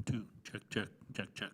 2. Check, check, check, check.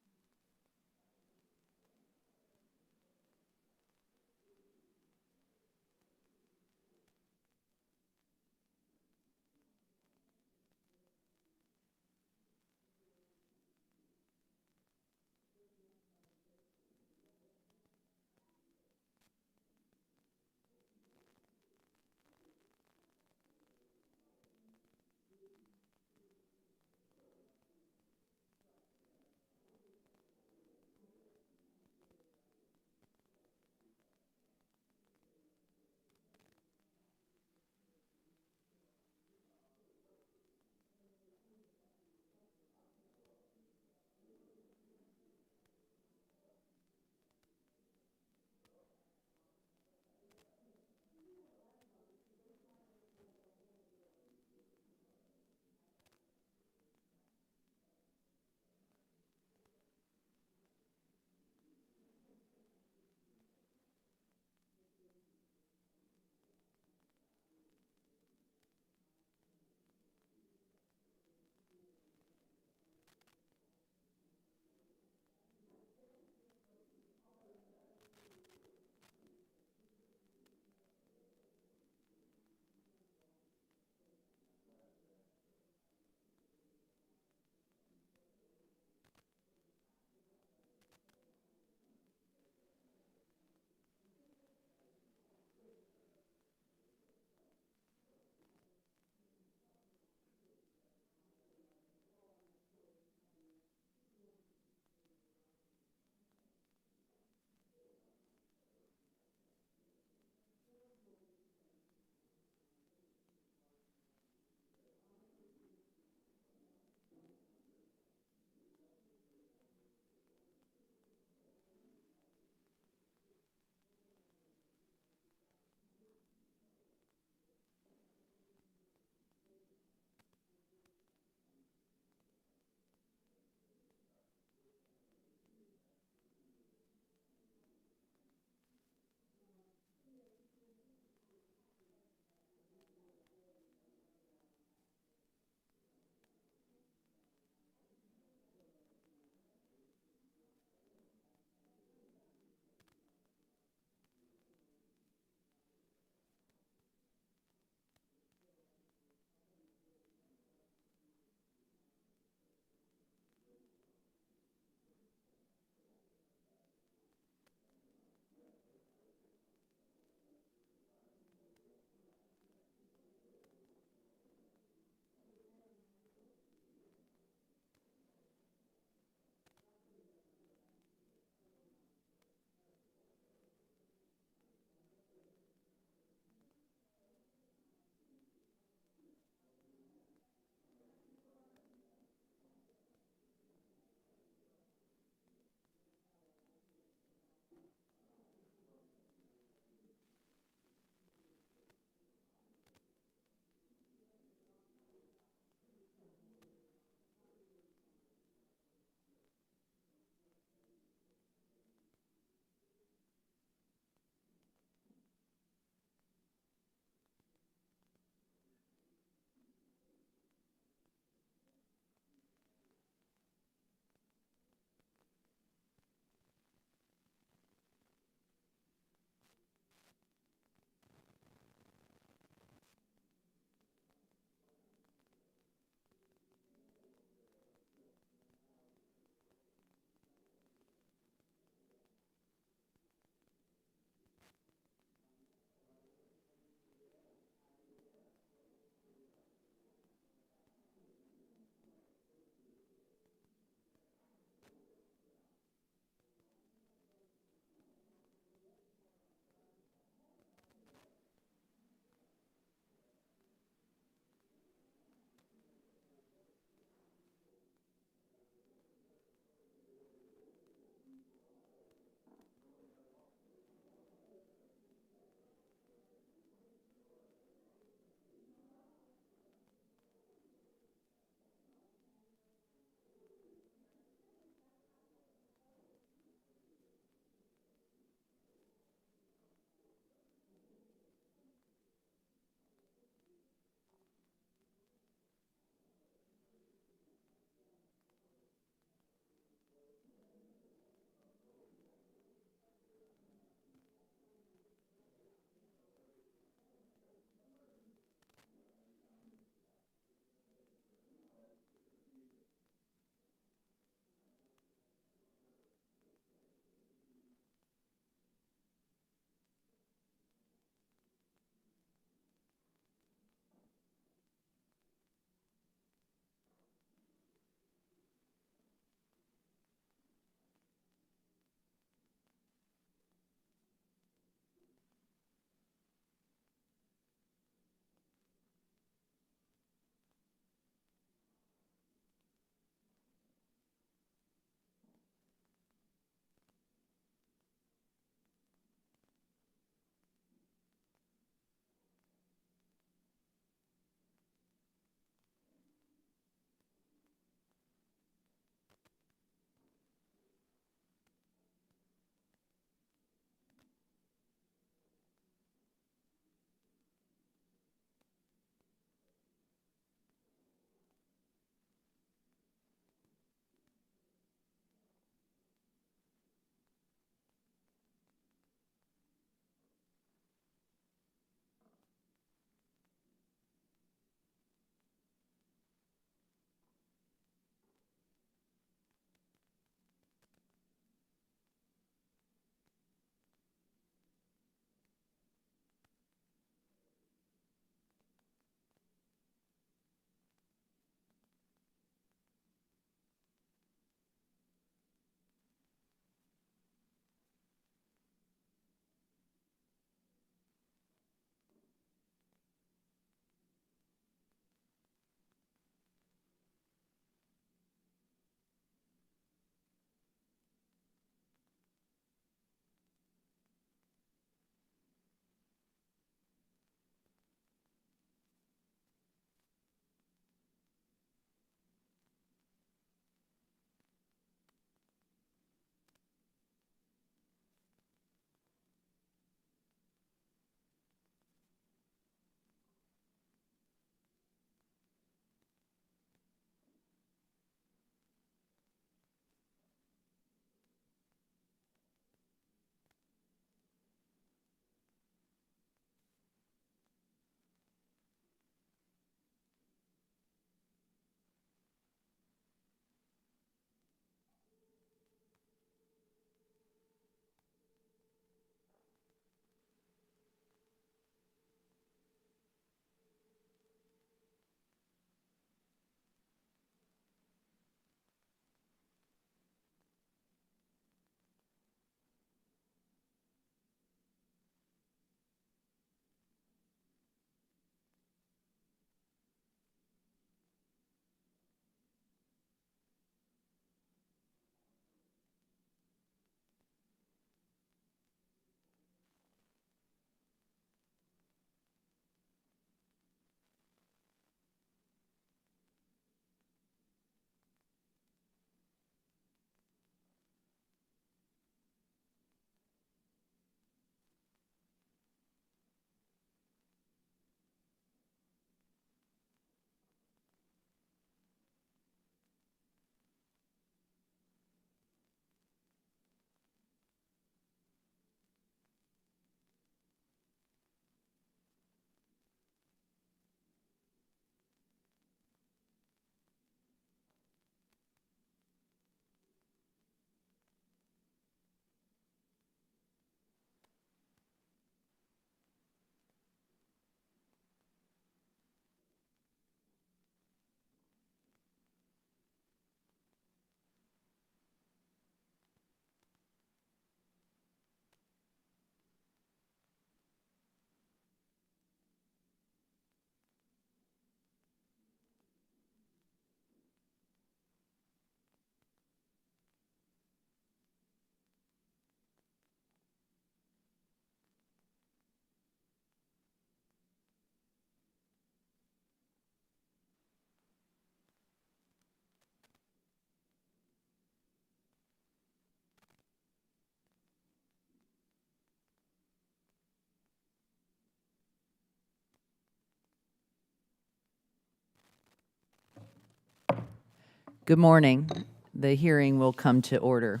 Good morning. The hearing will come to order.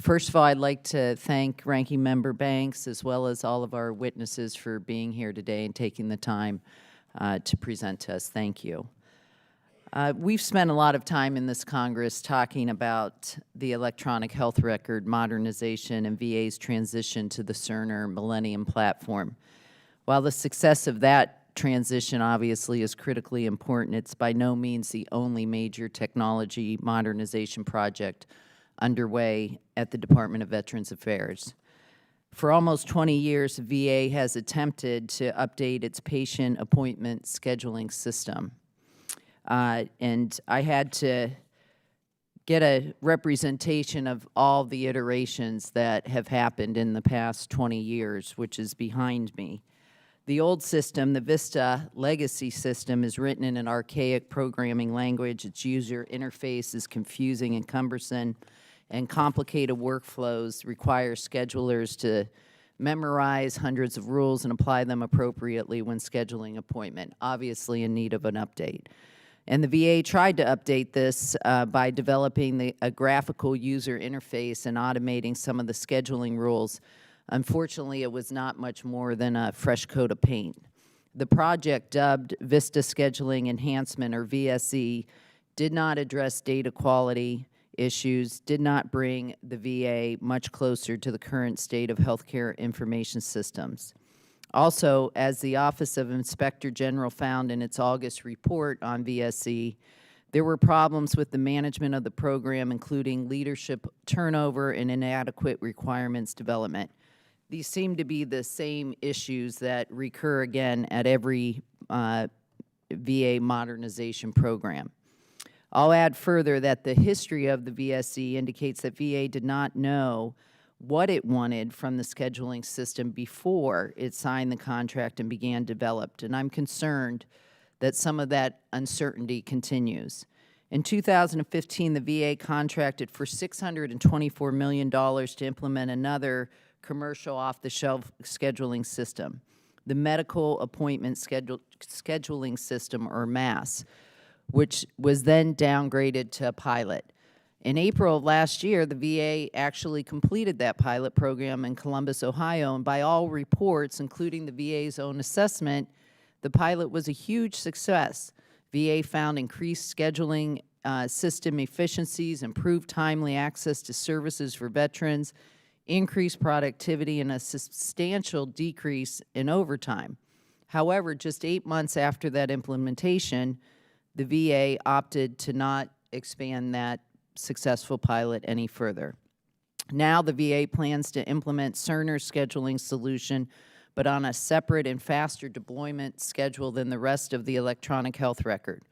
First of all, I'd like to thank Ranking Member Banks as well as all of our witnesses for being here today and taking the time to present to us. Thank you. We've spent a lot of time in this Congress talking about the electronic health record modernization and VA's transition to the Cerner Millennium platform. While the success of that transition obviously is critically important, it's by no means the only major technology modernization project underway at the Department of Veterans Affairs. For almost 20 years, VA has attempted to update its patient appointment scheduling system. And I had to get a representation of all the iterations that have happened in the past 20 years, which is behind me. The old system, the Vista legacy system, is written in an archaic programming language. Its user interface is confusing and cumbersome, and complicated workflows require schedulers to memorize hundreds of rules and apply them appropriately when scheduling appointment, obviously in need of an update. And the VA tried to update this by developing a graphical user interface and automating some of the scheduling rules. Unfortunately, it was not much more than a fresh coat of paint. The project, dubbed Vista Scheduling Enhancement, or VSE, did not address data quality issues, did not bring the VA much closer to the current state of healthcare information systems. Also, as the Office of Inspector General found in its August report on VSE, there were problems with the management of the program, including leadership turnover and inadequate requirements development. These seem to be the same issues that recur again at every VA modernization program. I'll add further that the history of the VSE indicates that VA did not know what it wanted from the scheduling system before it signed the contract and began developed, and I'm concerned that some of that uncertainty continues. In 2015, the VA contracted for $624 million to implement another commercial off-the-shelf scheduling system, the Medical Appointment Scheduling System, or MAS, which was then downgraded to a pilot. In April of last year, the VA actually completed that pilot program in Columbus, Ohio, and by all reports, including the VA's own assessment, the pilot was a huge success. VA found increased scheduling system efficiencies, improved timely access to services for veterans, increased productivity, and a substantial decrease in overtime. However, just 8 months after that implementation, the VA opted to not expand that successful pilot any further. Now the VA plans to implement Cerner's scheduling solution, but on a separate and faster deployment schedule than the rest of the electronic health record.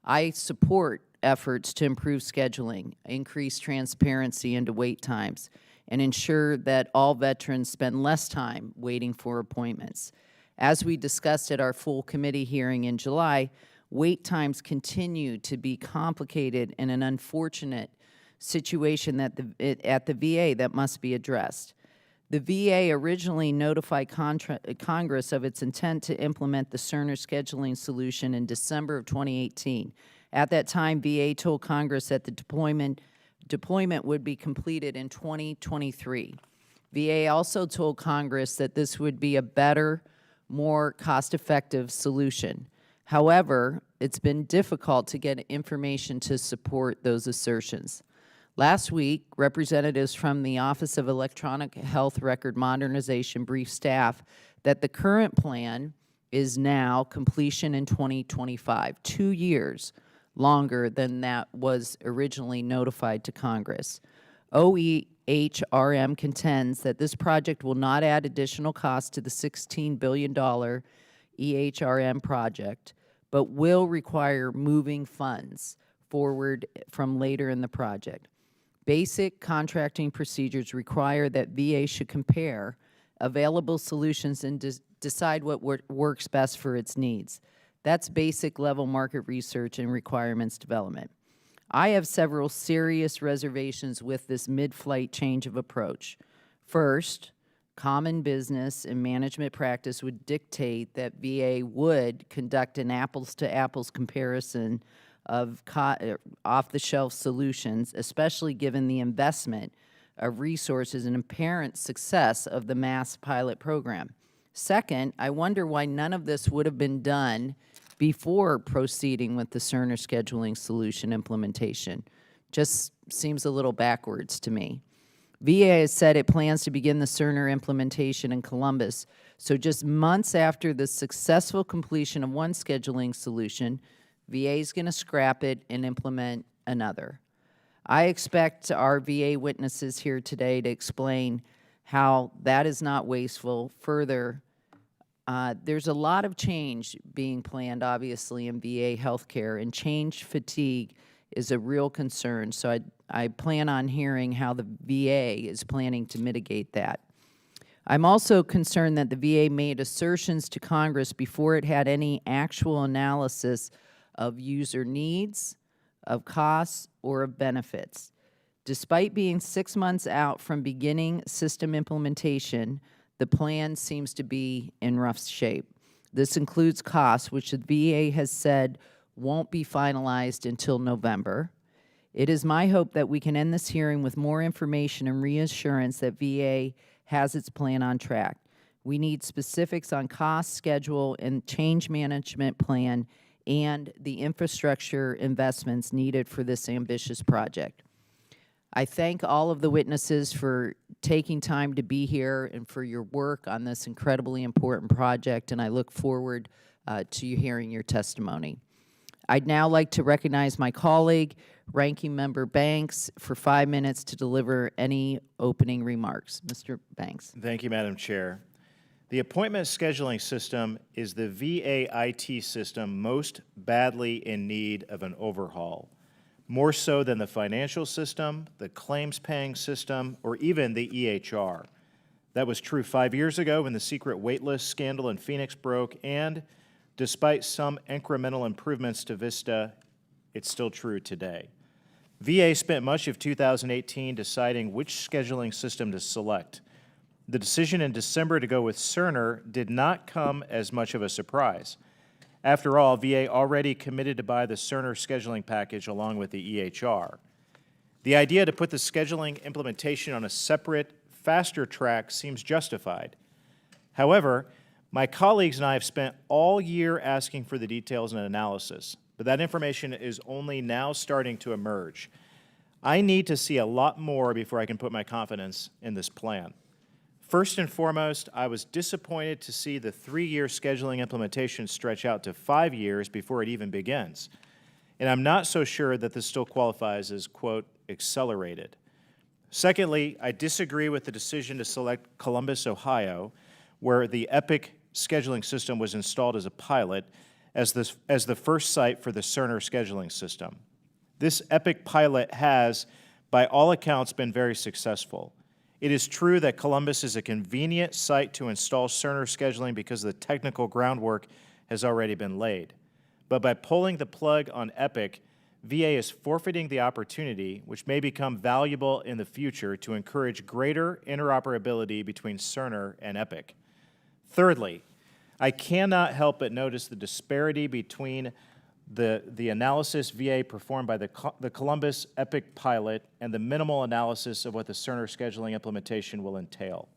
I support efforts to improve scheduling, increase transparency into wait times, and ensure that all veterans spend less time waiting for appointments. As we discussed at our full committee hearing in July, wait times continue to be complicated and an unfortunate situation at the VA that must be addressed. The VA originally notified Congress of its intent to implement the Cerner scheduling solution in December of 2018. At that time, VA told Congress that the deployment would be completed in 2023. VA also told Congress that this would be a better, more cost-effective solution. However, it's been difficult to get information to support those assertions. Last week, representatives from the Office of Electronic Health Record Modernization briefed staff that the current plan is now completion in 2025, 2 years longer than that was originally notified to Congress. OEHRM contends that this project will not add additional cost to the $16 billion EHRM project, but will require moving funds forward from later in the project. Basic contracting procedures require that VA should compare available solutions and decide what works best for its needs. That's basic level market research and requirements development. I have several serious reservations with this mid-flight change of approach. First, common business and management practice would dictate that VA would conduct an apples-to-apples comparison of off-the-shelf solutions, especially given the investment of resources and apparent success of the mass pilot program. Second, I wonder why none of this would have been done before proceeding with the Cerner scheduling solution implementation. Just seems a little backwards to me. VA has said it plans to begin the Cerner implementation in Columbus, so just months after the successful completion of one scheduling solution, VA is going to scrap it and implement another. I expect our VA witnesses here today to explain how that is not wasteful. Further, there's a lot of change being planned, obviously, in VA healthcare, and change fatigue is a real concern. So I plan on hearing how the VA is planning to mitigate that. I'm also concerned that the VA made assertions to Congress before it had any actual analysis of user needs, of costs, or of benefits. Despite being 6 months out from beginning system implementation, the plan seems to be in rough shape. This includes costs, which the VA has said won't be finalized until November. It is my hope that we can end this hearing with more information and reassurance that VA has its plan on track. We need specifics on cost, schedule, and change management plan and the infrastructure investments needed for this ambitious project. I thank all of the witnesses for taking time to be here and for your work on this incredibly important project, and I look forward to you hearing your testimony. I'd now like to recognize my colleague, Ranking Member Banks, for 5 minutes to deliver any opening remarks. Mr. Banks. Thank you, Madam Chair. The appointment scheduling system is the VA IT system most badly in need of an overhaul, more so than the financial system, the claims paying system, or even the EHR. That was true 5 years ago when the secret waitlist scandal in Phoenix broke, and despite some incremental improvements to Vista, it's still true today. VA spent much of 2018 deciding which scheduling system to select. The decision in December to go with Cerner did not come as much of a surprise. After all, VA already committed to buy the Cerner scheduling package along with the EHR. The idea to put the scheduling implementation on a separate, faster track seems justified. However, my colleagues and I have spent all year asking for the details and analysis, but that information is only now starting to emerge. I need to see a lot more before I can put my confidence in this plan. First and foremost, I was disappointed to see the 3-year scheduling implementation stretch out to 5 years before it even begins. And I'm not so sure that this still qualifies as, quote, accelerated. Secondly, I disagree with the decision to select Columbus, Ohio, where the EPIC scheduling system was installed as a pilot, as the first site for the Cerner scheduling system. This EPIC pilot has, by all accounts, been very successful. It is true that Columbus is a convenient site to install Cerner scheduling because the technical groundwork has already been laid. But by pulling the plug on EPIC, VA is forfeiting the opportunity, which may become valuable in the future, to encourage greater interoperability between Cerner and EPIC. Thirdly, I cannot help but notice the disparity between the analysis VA performed by the Columbus EPIC pilot and the minimal analysis of what the Cerner scheduling implementation will entail.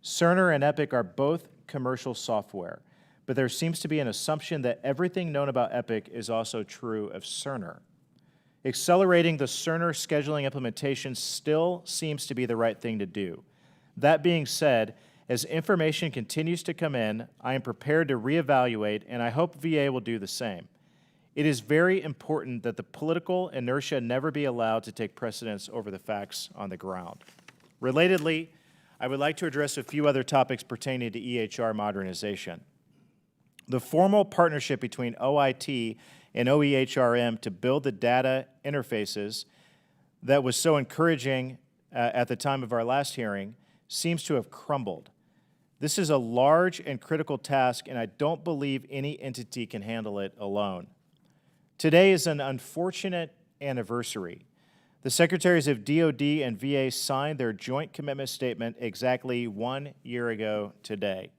Cerner and EPIC are both commercial software, but there seems to be an assumption that everything known about EPIC is also true of Cerner. Accelerating the Cerner scheduling implementation still seems to be the right thing to do. That being said, as information continues to come in, I am prepared to reevaluate, and I hope VA will do the same. It is very important that the political inertia never be allowed to take precedence over the facts on the ground. Relatedly, I would like to address a few other topics pertaining to EHR modernization. The formal partnership between OIT and OEHRM to build the data interfaces that was so encouraging at the time of our last hearing seems to have crumbled. This is a large and critical task, and I don't believe any entity can handle it alone. Today is an unfortunate anniversary. The Secretaries of DoD and VA signed their joint commitment statement exactly 1 year ago today,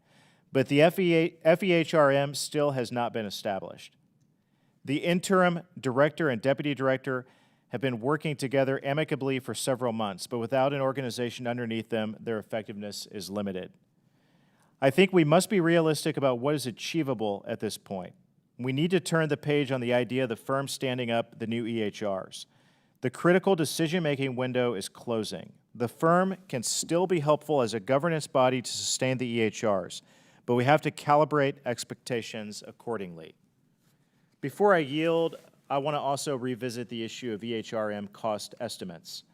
but the FEHRM still has not been established. The interim director and deputy director have been working together amicably for several months, but without an organization underneath them, their effectiveness is limited. I think we must be realistic about what is achievable at this point. We need to turn the page on the idea of the firm standing up the new EHRs. The critical decision-making window is closing. The firm can still be helpful as a governance body to sustain the EHRs, but we have to calibrate expectations accordingly. Before I yield, I want to also revisit the issue of EHRM cost estimates.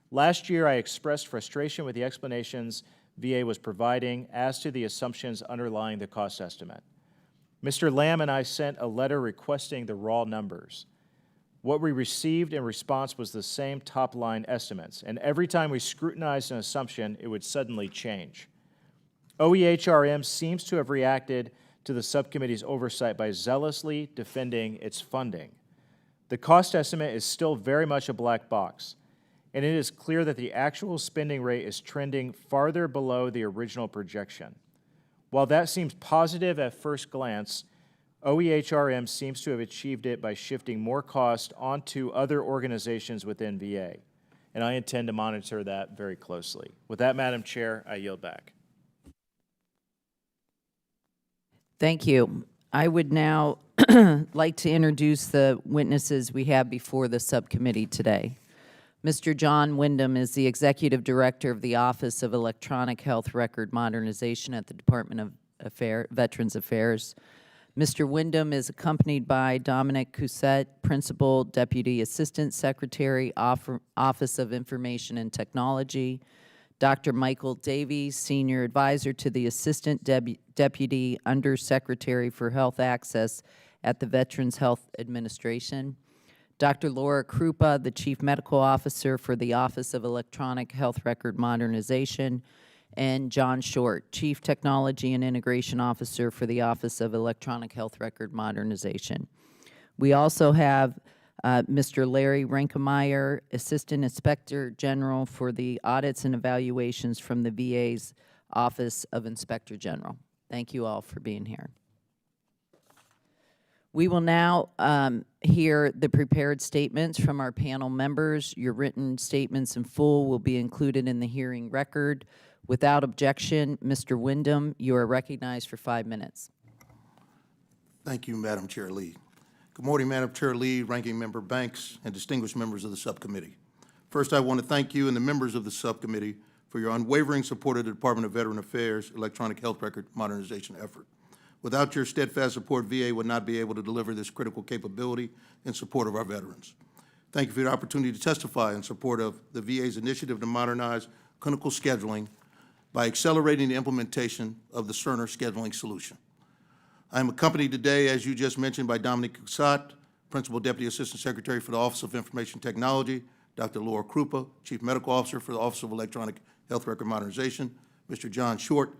Last year, I expressed frustration with the explanations VA was providing as to the assumptions underlying the cost estimate. Mr. Lamb and I sent a letter requesting the raw numbers. What we received in response was the same top-line estimates, and every time we scrutinized an assumption, it would suddenly change. OEHRM seems to have reacted to the subcommittee's oversight by zealously defending its funding. The cost estimate is still very much a black box, and it is clear that the actual spending rate is trending farther below the original projection. While that seems positive at first glance, OEHRM seems to have achieved it by shifting more cost onto other organizations within VA, and I intend to monitor that very closely. With that, Madam Chair, I yield back. Thank you. I would now like to introduce the witnesses we have before the subcommittee today. Mr. John Wyndham is the Executive Director of the Office of Electronic Health Record Modernization at the Department of Veterans Affairs. Mr. Wyndham is accompanied by Dominic Cousette, Principal Deputy Assistant Secretary, Office of Information and Technology, Dr. Michael Davies, Senior Advisor to the Assistant Deputy Undersecretary for Health Access at the Veterans Health Administration, Dr. Laura Krupa, the Chief Medical Officer for the Office of Electronic Health Record Modernization, and John Short, Chief Technology and Integration Officer for the Office of Electronic Health Record Modernization. We also have Mr. Larry Rankemeyer, Assistant Inspector General for the Audits and Evaluations from the VA's Office of Inspector General. Thank you all for being here. We will now hear the prepared statements from our panel members. Your written statements in full will be included in the hearing record. Without objection, Mr. Wyndham, you are recognized for 5 minutes. Thank you, Madam Chair Lee. Good morning, Madam Chair Lee, Ranking Member Banks, and distinguished members of the subcommittee. First, I want to thank you and the members of the subcommittee for your unwavering support of the Department of Veteran Affairs Electronic Health Record Modernization effort. Without your steadfast support, VA would not be able to deliver this critical capability in support of our veterans. Thank you for the opportunity to testify in support of the VA's initiative to modernize clinical scheduling by accelerating the implementation of the Cerner scheduling solution. I am accompanied today, as you just mentioned, by Dominic Cousette, Principal Deputy Assistant Secretary for the Office of Information Technology, Dr. Laura Krupa, Chief Medical Officer for the Office of Electronic Health Record Modernization, Mr. John Short,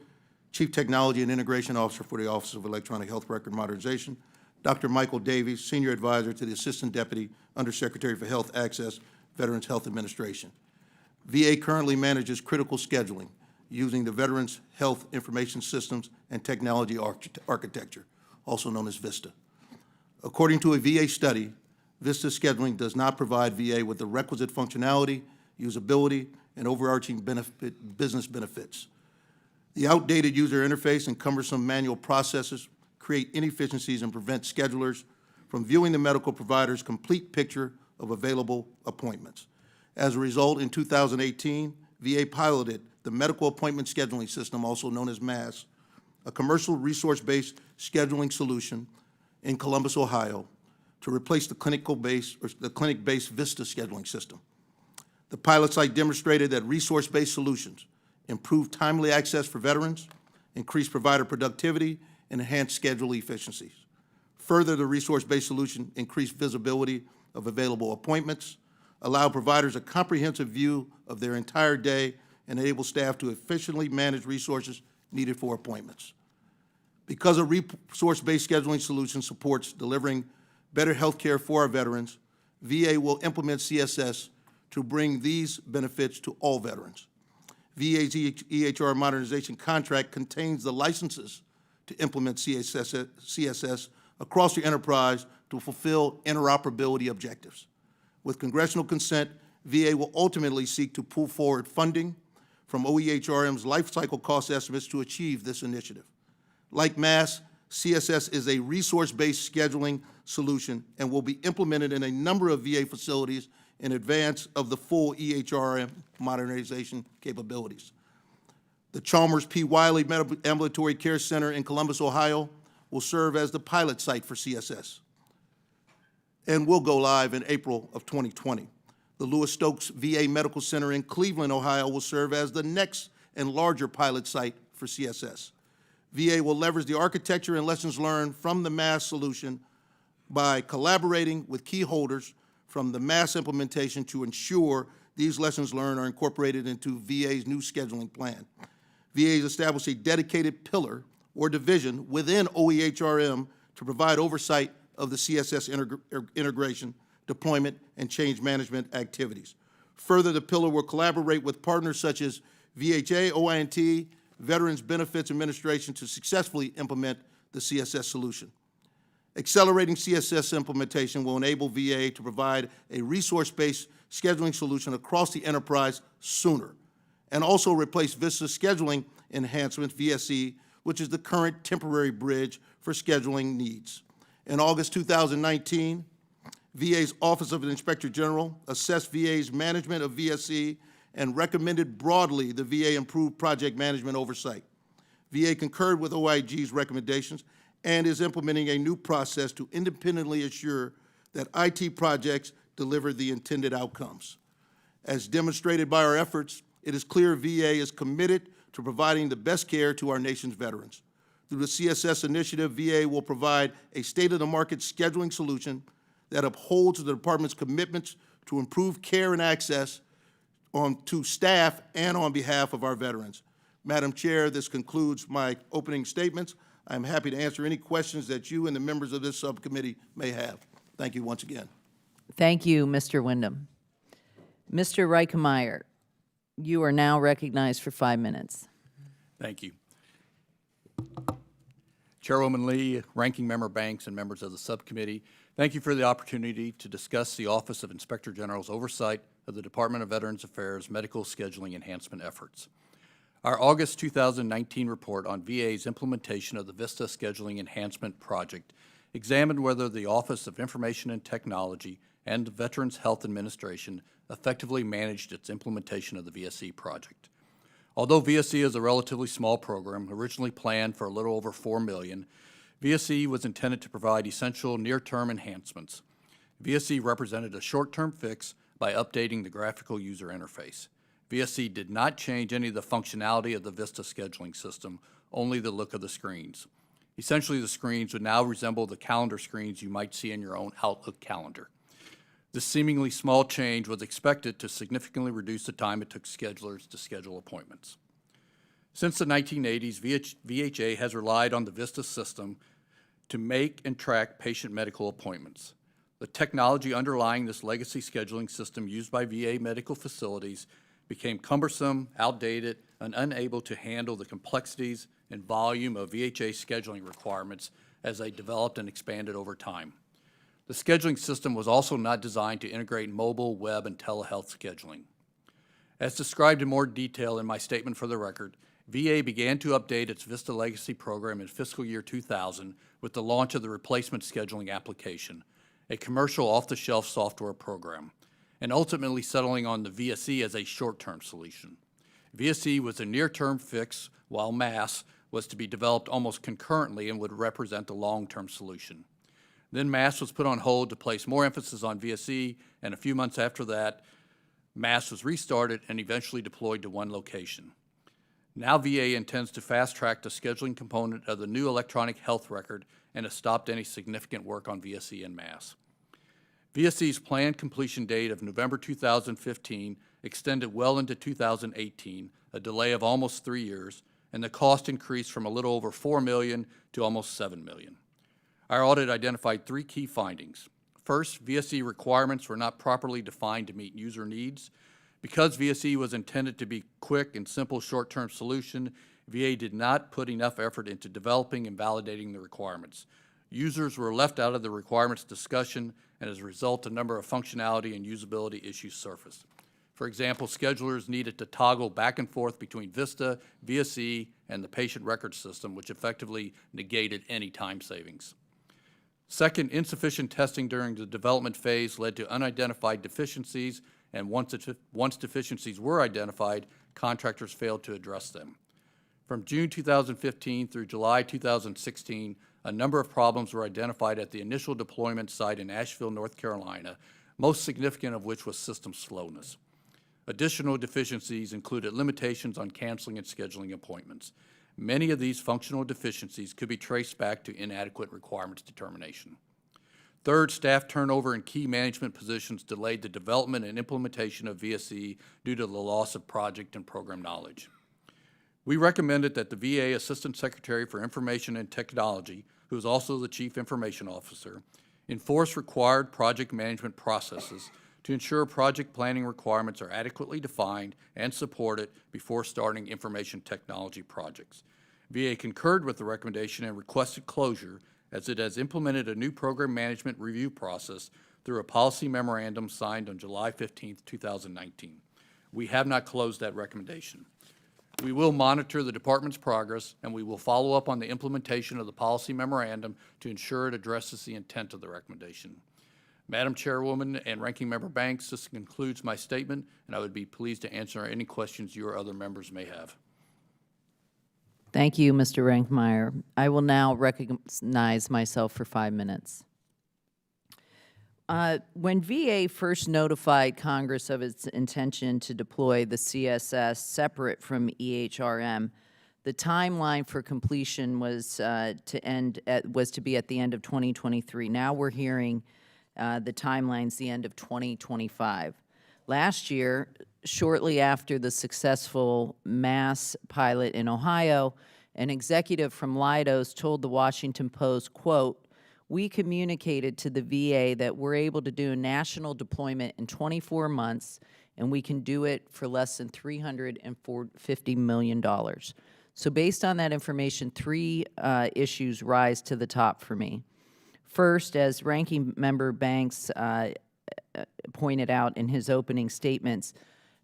Chief Technology and Integration Officer for the Office of Electronic Health Record Modernization, Dr. Michael Davies, Senior Advisor to the Assistant Deputy Undersecretary for Health Access, Veterans Health Administration. VA currently manages critical scheduling using the Veterans Health Information Systems and Technology Architecture, also known as VISTA. According to a VA study, VISTA scheduling does not provide VA with the requisite functionality, usability, and overarching business benefits. The outdated user interface and cumbersome manual processes create inefficiencies and prevent schedulers from viewing the medical provider's complete picture of available appointments. As a result, in 2018, VA piloted the Medical Appointment Scheduling System, also known as MAS, a commercial resource-based scheduling solution in Columbus, Ohio, to replace the clinic-based VISTA scheduling system. The pilot site demonstrated that resource-based solutions improve timely access for veterans, increase provider productivity, and enhance schedule efficiencies. Further, the resource-based solution increased visibility of available appointments, allow providers a comprehensive view of their entire day, and enable staff to efficiently manage resources needed for appointments. Because a resource-based scheduling solution supports delivering better health care for our veterans, VA will implement CSS to bring these benefits to all veterans. VA's EHR modernization contract contains the licenses to implement CSS across the enterprise to fulfill interoperability objectives. With congressional consent, VA will ultimately seek to pull forward funding from OEHRM's life cycle cost estimates to achieve this initiative. Like MASS, CSS is a resource-based scheduling solution and will be implemented in a number of VA facilities in advance of the full EHRM modernization capabilities. The Chalmers P. Wiley Ambulatory Care Center in Columbus, Ohio, will serve as the pilot site for CSS and will go live in April of 2020. The Lewis Stokes VA Medical Center in Cleveland, Ohio, will serve as the next and larger pilot site for CSS. VA will leverage the architecture and lessons learned from the MASS solution by collaborating with key holders from the MASS implementation to ensure these lessons learned are incorporated into VA's new scheduling plan. VA has established a dedicated pillar or division within OEHRM to provide oversight of the CSS integration, deployment, and change management activities. Further, the pillar will collaborate with partners such as VHA, OINT, Veterans Benefits Administration to successfully implement the CSS solution. Accelerating CSS implementation will enable VA to provide a resource-based scheduling solution across the enterprise sooner, and also replace VISTA scheduling enhancements, VSE, which is the current temporary bridge for scheduling needs. In August 2019, VA's Office of the Inspector General assessed VA's management of VSE and recommended broadly the VA improve project management oversight. VA concurred with OIG's recommendations and is implementing a new process to independently assure that IT projects deliver the intended outcomes. As demonstrated by our efforts, it is clear VA is committed to providing the best care to our nation's veterans. Through the CSS initiative, VA will provide a state-of-the-market scheduling solution that upholds the department's commitments to improve care and access to staff and on behalf of our veterans. Madam Chair, this concludes my opening statements. I'm happy to answer any questions that you and the members of this subcommittee may have. Thank you once again. Thank you, Mr. Wyndham. Mr. Reichenmeyer, you are now recognized for 5 minutes. Thank you. Chairwoman Lee, Ranking Member Banks, and members of the subcommittee, thank you for the opportunity to discuss the Office of Inspector General's oversight of the Department of Veterans Affairs medical scheduling enhancement efforts. Our August 2019 report on VA's implementation of the VISTA Scheduling Enhancement Project examined whether the Office of Information and Technology and the Veterans Health Administration effectively managed its implementation of the VSE project. Although VSE is a relatively small program, originally planned for a little over $4 million, VSE was intended to provide essential near-term enhancements. VSE represented a short-term fix by updating the graphical user interface. VSE did not change any of the functionality of the VISTA scheduling system, only the look of the screens. Essentially, the screens would now resemble the calendar screens you might see in your own Outlook calendar. This seemingly small change was expected to significantly reduce the time it took schedulers to schedule appointments. Since the 1980s, VHA has relied on the VISTA system to make and track patient medical appointments. The technology underlying this legacy scheduling system used by VA medical facilities became cumbersome, outdated, and unable to handle the complexities and volume of VHA scheduling requirements as they developed and expanded over time. The scheduling system was also not designed to integrate mobile, web, and telehealth scheduling. As described in more detail in my statement for the record, VA began to update its VISTA Legacy program in fiscal year 2000 with the launch of the replacement scheduling application, a commercial off-the-shelf software program, and ultimately settling on the VSE as a short-term solution. VSE was a near-term fix, while MASS was to be developed almost concurrently and would represent the long-term solution. Then MASS was put on hold to place more emphasis on VSE, and a few months after that, MASS was restarted and eventually deployed to one location. Now VA intends to fast-track the scheduling component of the new electronic health record and has stopped any significant work on VSE and MASS. VSE's planned completion date of November 2015 extended well into 2018, a delay of almost 3 years, and the cost increased from a little over $4 million to almost $7 million. Our audit identified 3 key findings. First, VSE requirements were not properly defined to meet user needs. Because VSE was intended to be quick and simple short-term solution, VA did not put enough effort into developing and validating the requirements. Users were left out of the requirements discussion, and as a result, a number of functionality and usability issues surfaced. For example, schedulers needed to toggle back and forth between Vista, VSE, and the patient record system, which effectively negated any time savings. Second, insufficient testing during the development phase led to unidentified deficiencies, and once deficiencies were identified, contractors failed to address them. From June 2015 through July 2016, a number of problems were identified at the initial deployment site in Asheville, North Carolina, most significant of which was system slowness. Additional deficiencies included limitations on canceling and scheduling appointments. Many of these functional deficiencies could be traced back to inadequate requirements determination. Third, staff turnover in key management positions delayed the development and implementation of VSE due to the loss of project and program knowledge. We recommended that the VA Assistant Secretary for Information and Technology, who is also the Chief Information Officer, enforce required project management processes to ensure project planning requirements are adequately defined and supported before starting information technology projects. VA concurred with the recommendation and requested closure, as it has implemented a new program management review process through a policy memorandum signed on July 15, 2019. We have not closed that recommendation. We will monitor the department's progress, and we will follow up on the implementation of the policy memorandum to ensure it addresses the intent of the recommendation. Madam Chairwoman and Ranking Member Banks, this concludes my statement, and I would be pleased to answer any questions you or other members may have. Thank you, Mr. Rankmeyer. I will now recognize myself for 5 minutes. When VA first notified Congress of its intention to deploy the CSS separate from EHRM, the timeline for completion was to be at the end of 2023. Now we're hearing the timeline's the end of 2025. Last year, shortly after the successful mass pilot in Ohio, an executive from Leidos told the Washington Post, quote, "We communicated to the VA that we're able to do a national deployment in 24 months, and we can do it for less than $350 million. So based on that information, three issues rise to the top for me. First, as Ranking Member Banks pointed out in his opening statements,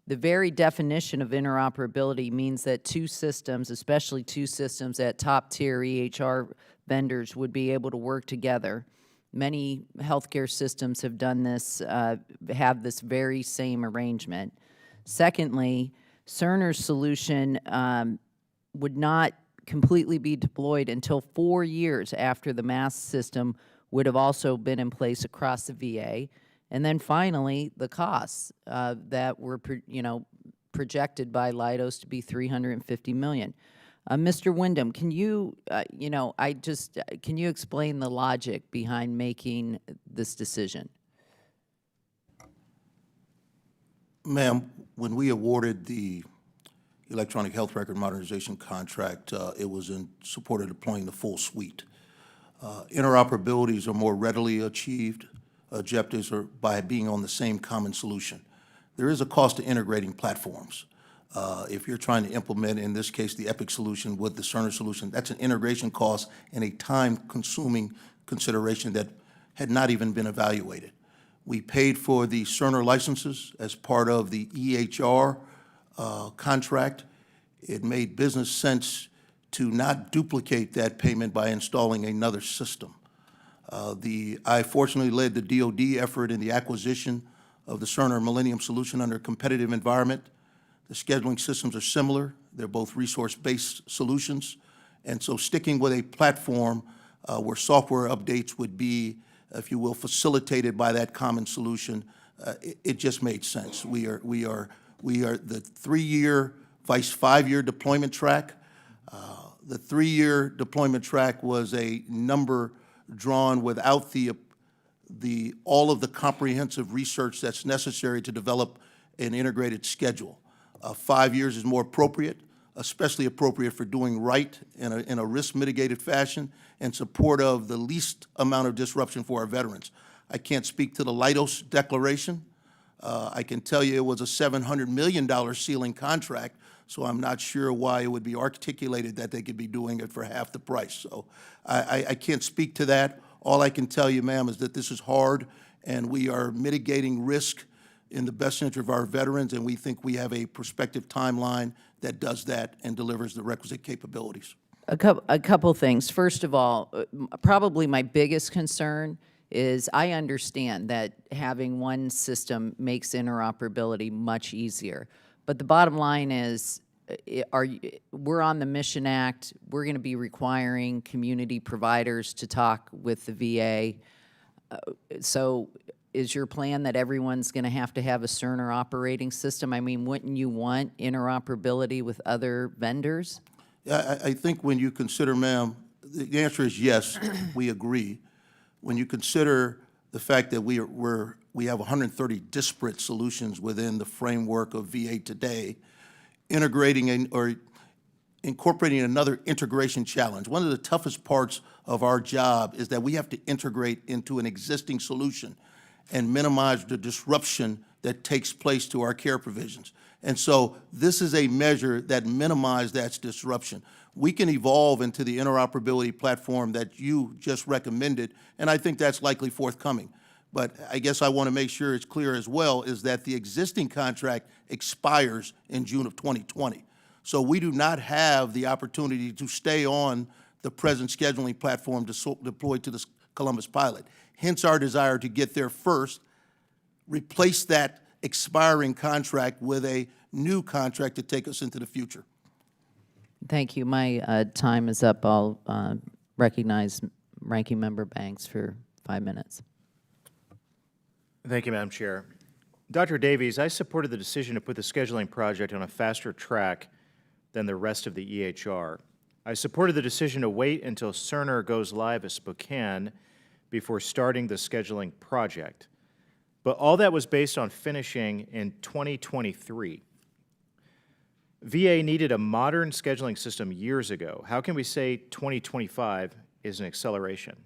the very definition of interoperability means that two systems, especially two systems at top-tier EHR vendors, would be able to work together. Many healthcare systems have done this, have this very same arrangement. Secondly, Cerner's solution would not completely be deployed until 4 years after the MAS system would have also been in place across the VA. And then finally, the costs that were projected by Leidos to be $350 million. Mr. Wyndham, can you, can you explain the logic behind making this decision? Ma'am, when we awarded the electronic health record modernization contract, it was in support of deploying the full suite. Interoperabilities are more readily achieved. Objectives are by being on the same common solution. There is a cost to integrating platforms. If you're trying to implement, in this case, the Epic solution with the Cerner solution, that's an integration cost and a time-consuming consideration that had not even been evaluated. We paid for the Cerner licenses as part of the EHR contract. It made business sense to not duplicate that payment by installing another system. I fortunately led the DoD effort in the acquisition of the Cerner Millennium solution under a competitive environment. The scheduling systems are similar. They're both resource-based solutions. And so sticking with a platform where software updates would be, if you will, facilitated by that common solution, it just made sense. We are the 3-year vice 5-year deployment track. The 3-year deployment track was a number drawn without all of the comprehensive research that's necessary to develop an integrated schedule. 5 years is more appropriate, especially appropriate for doing right in a risk-mitigated fashion in support of the least amount of disruption for our veterans. I can't speak to the Leidos declaration, I can tell you it was a $700 million ceiling contract, so I'm not sure why it would be articulated that they could be doing it for half the price. So I can't speak to that. All I can tell you, ma'am, is that this is hard, and we are mitigating risk in the best interest of our veterans, and we think we have a prospective timeline that does that and delivers the requisite capabilities. A couple things. First of all, probably my biggest concern is I understand that having one system makes interoperability much easier. But the bottom line is, we're on the Mission Act. We're going to be requiring community providers to talk with the VA. So is your plan that everyone's going to have a Cerner operating system? I mean, wouldn't you want interoperability with other vendors? I think when you consider, ma'am, the answer is yes, we agree. When you consider the fact that we have 130 disparate solutions within the framework of VA today, integrating or incorporating another integration challenge. One of the toughest parts of our job is that we have to integrate into an existing solution and minimize the disruption that takes place to our care provisions. And so this is a measure that minimizes that disruption. We can evolve into the interoperability platform that you just recommended, and I think that's likely forthcoming. But I guess I want to make sure it's clear as well is that the existing contract expires in June of 2020. So we do not have the opportunity to stay on the present scheduling platform deployed to the Columbus pilot. Hence our desire to get there first, replace that expiring contract with a new contract to take us into the future. Thank you. My time is up. I'll recognize Ranking Member Banks for 5 minutes. Thank you, Madam Chair. Dr. Davies, I supported the decision to put the scheduling project on a faster track than the rest of the EHR. I supported the decision to wait until Cerner goes live at Spokane before starting the scheduling project. But all that was based on finishing in 2023. VA needed a modern scheduling system years ago. How can we say 2025 is an acceleration?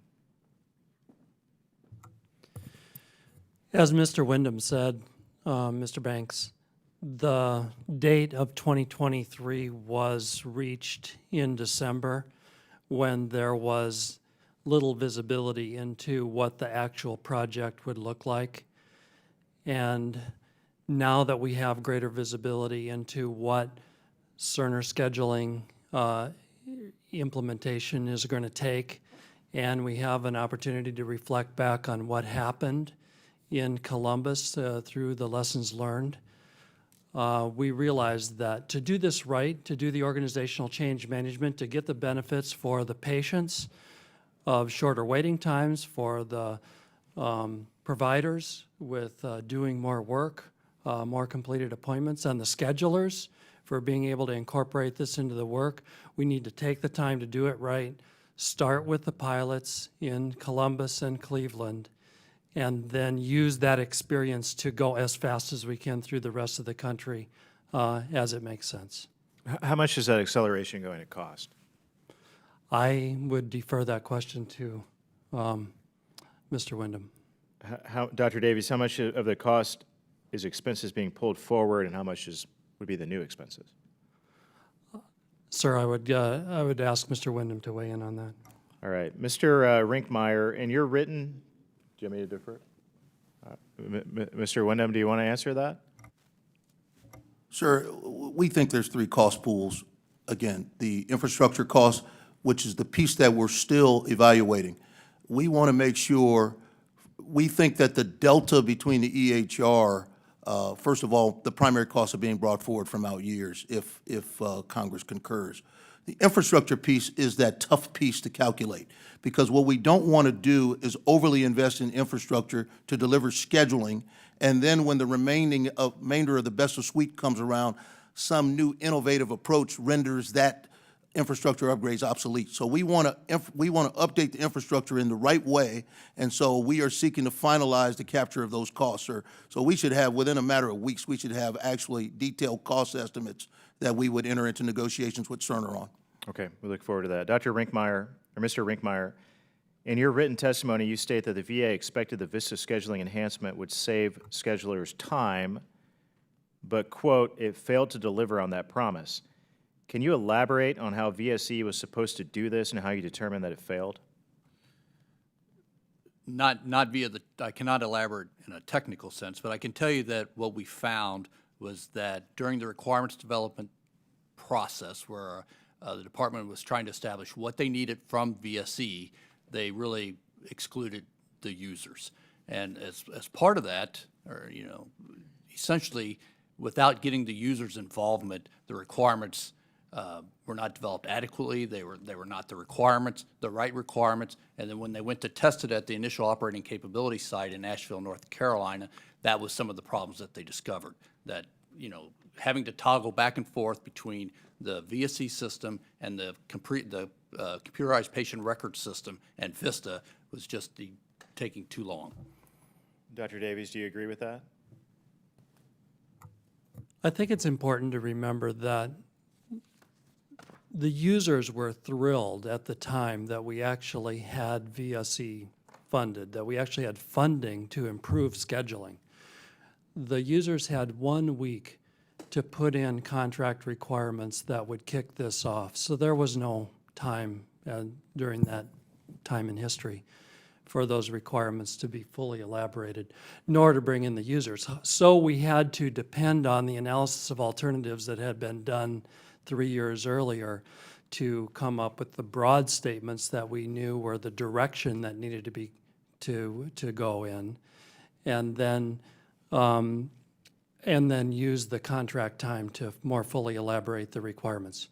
As Mr. Wyndham said, Mr. Banks, the date of 2023 was reached in December when there was little visibility into what the actual project would look like. And now that we have greater visibility into what Cerner scheduling implementation is going to take, and we have an opportunity to reflect back on what happened in Columbus through the lessons learned, we realized that to do this right, to do the organizational change management, to get the benefits for the patients of shorter waiting times, for the providers with doing more work, more completed appointments, and the schedulers for being able to incorporate this into the work, we need to take the time to do it right, start with the pilots in Columbus and Cleveland, and then use that experience to go as fast as we can through the rest of the country as it makes sense. How much is that acceleration going to cost? I would defer that question to Mr. Wyndham. Dr. Davies, how much of the cost is expenses being pulled forward, and how much would be the new expenses? Sir, I would ask Mr. Wyndham to weigh in on that. All right. Mr. Rinkmeyer, in your written, do you want me to defer? Mr. Wyndham, do you want to answer that? Sir, we think there's 3 cost pools. Again, the infrastructure cost, which is the piece that we're still evaluating. We want to make sure, we think that the delta between the EHR, first of all, the primary costs are being brought forward from out years if Congress concurs. The infrastructure piece is that tough piece to calculate, because what we don't want to do is overly invest in infrastructure to deliver scheduling, and then when the remainder of the best of suite comes around, some new innovative approach renders that infrastructure upgrades obsolete. So we want to update the infrastructure in the right way, and so we are seeking to finalize the capture of those costs, sir. So we should have, within a matter of weeks, we should have actually detailed cost estimates that we would enter into negotiations with Cerner on. Okay, we look forward to that. Dr. Rinkmeyer, or Mr. Rinkmeyer, In your written testimony, you state that the VA expected the VISTA scheduling enhancement would save schedulers time, but, quote, it failed to deliver on that promise. Can you elaborate on how VSE was supposed to do this and how you determined that it failed? Not via the, I cannot elaborate in a technical sense, but I can tell you that what we found was that during the requirements development process, where the department was trying to establish what they needed from VSE, they really excluded the users. And as part of that, or, you know, essentially, without getting the users' involvement, the requirements were not developed adequately. They were not the requirements, the right requirements. And then when they went to test it at the initial operating capability site in Asheville, North Carolina, that was some of the problems that they discovered. That, you know, having to toggle back and forth between the VSE system and the computerized patient record system and VISTA was just taking too long. Dr. Davies, do you agree with that? I think it's important to remember that the users were thrilled at the time that we actually had VSE funded, that we actually had funding to improve scheduling. The users had 1 week to put in contract requirements that would kick this off. So there was no time during that time in history for those requirements to be fully elaborated, nor to bring in the users. So we had to depend on the analysis of alternatives that had been done 3 years earlier to come up with the broad statements that we knew were the direction that needed to be to go in, and then use the contract time to more fully elaborate the requirements.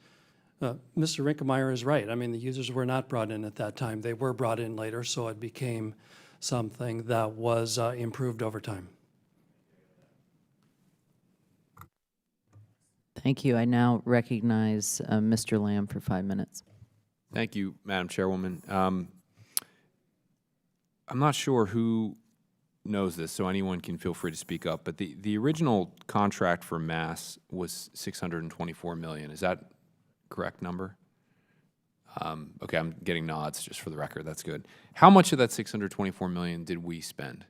Mr. Rinkemeyer is right. I mean, the users were not brought in at that time. They were brought in later, so it became something that was improved over time. Thank you. I now recognize Mr. Lamb for 5 minutes. Thank you, Madam Chairwoman. I'm not sure who knows this, so anyone can feel free to speak up, but the original contract for Mass was $624 million. Is that correct number? Okay, I'm getting nods just for the record. That's good. How much of that $624 million did we spend?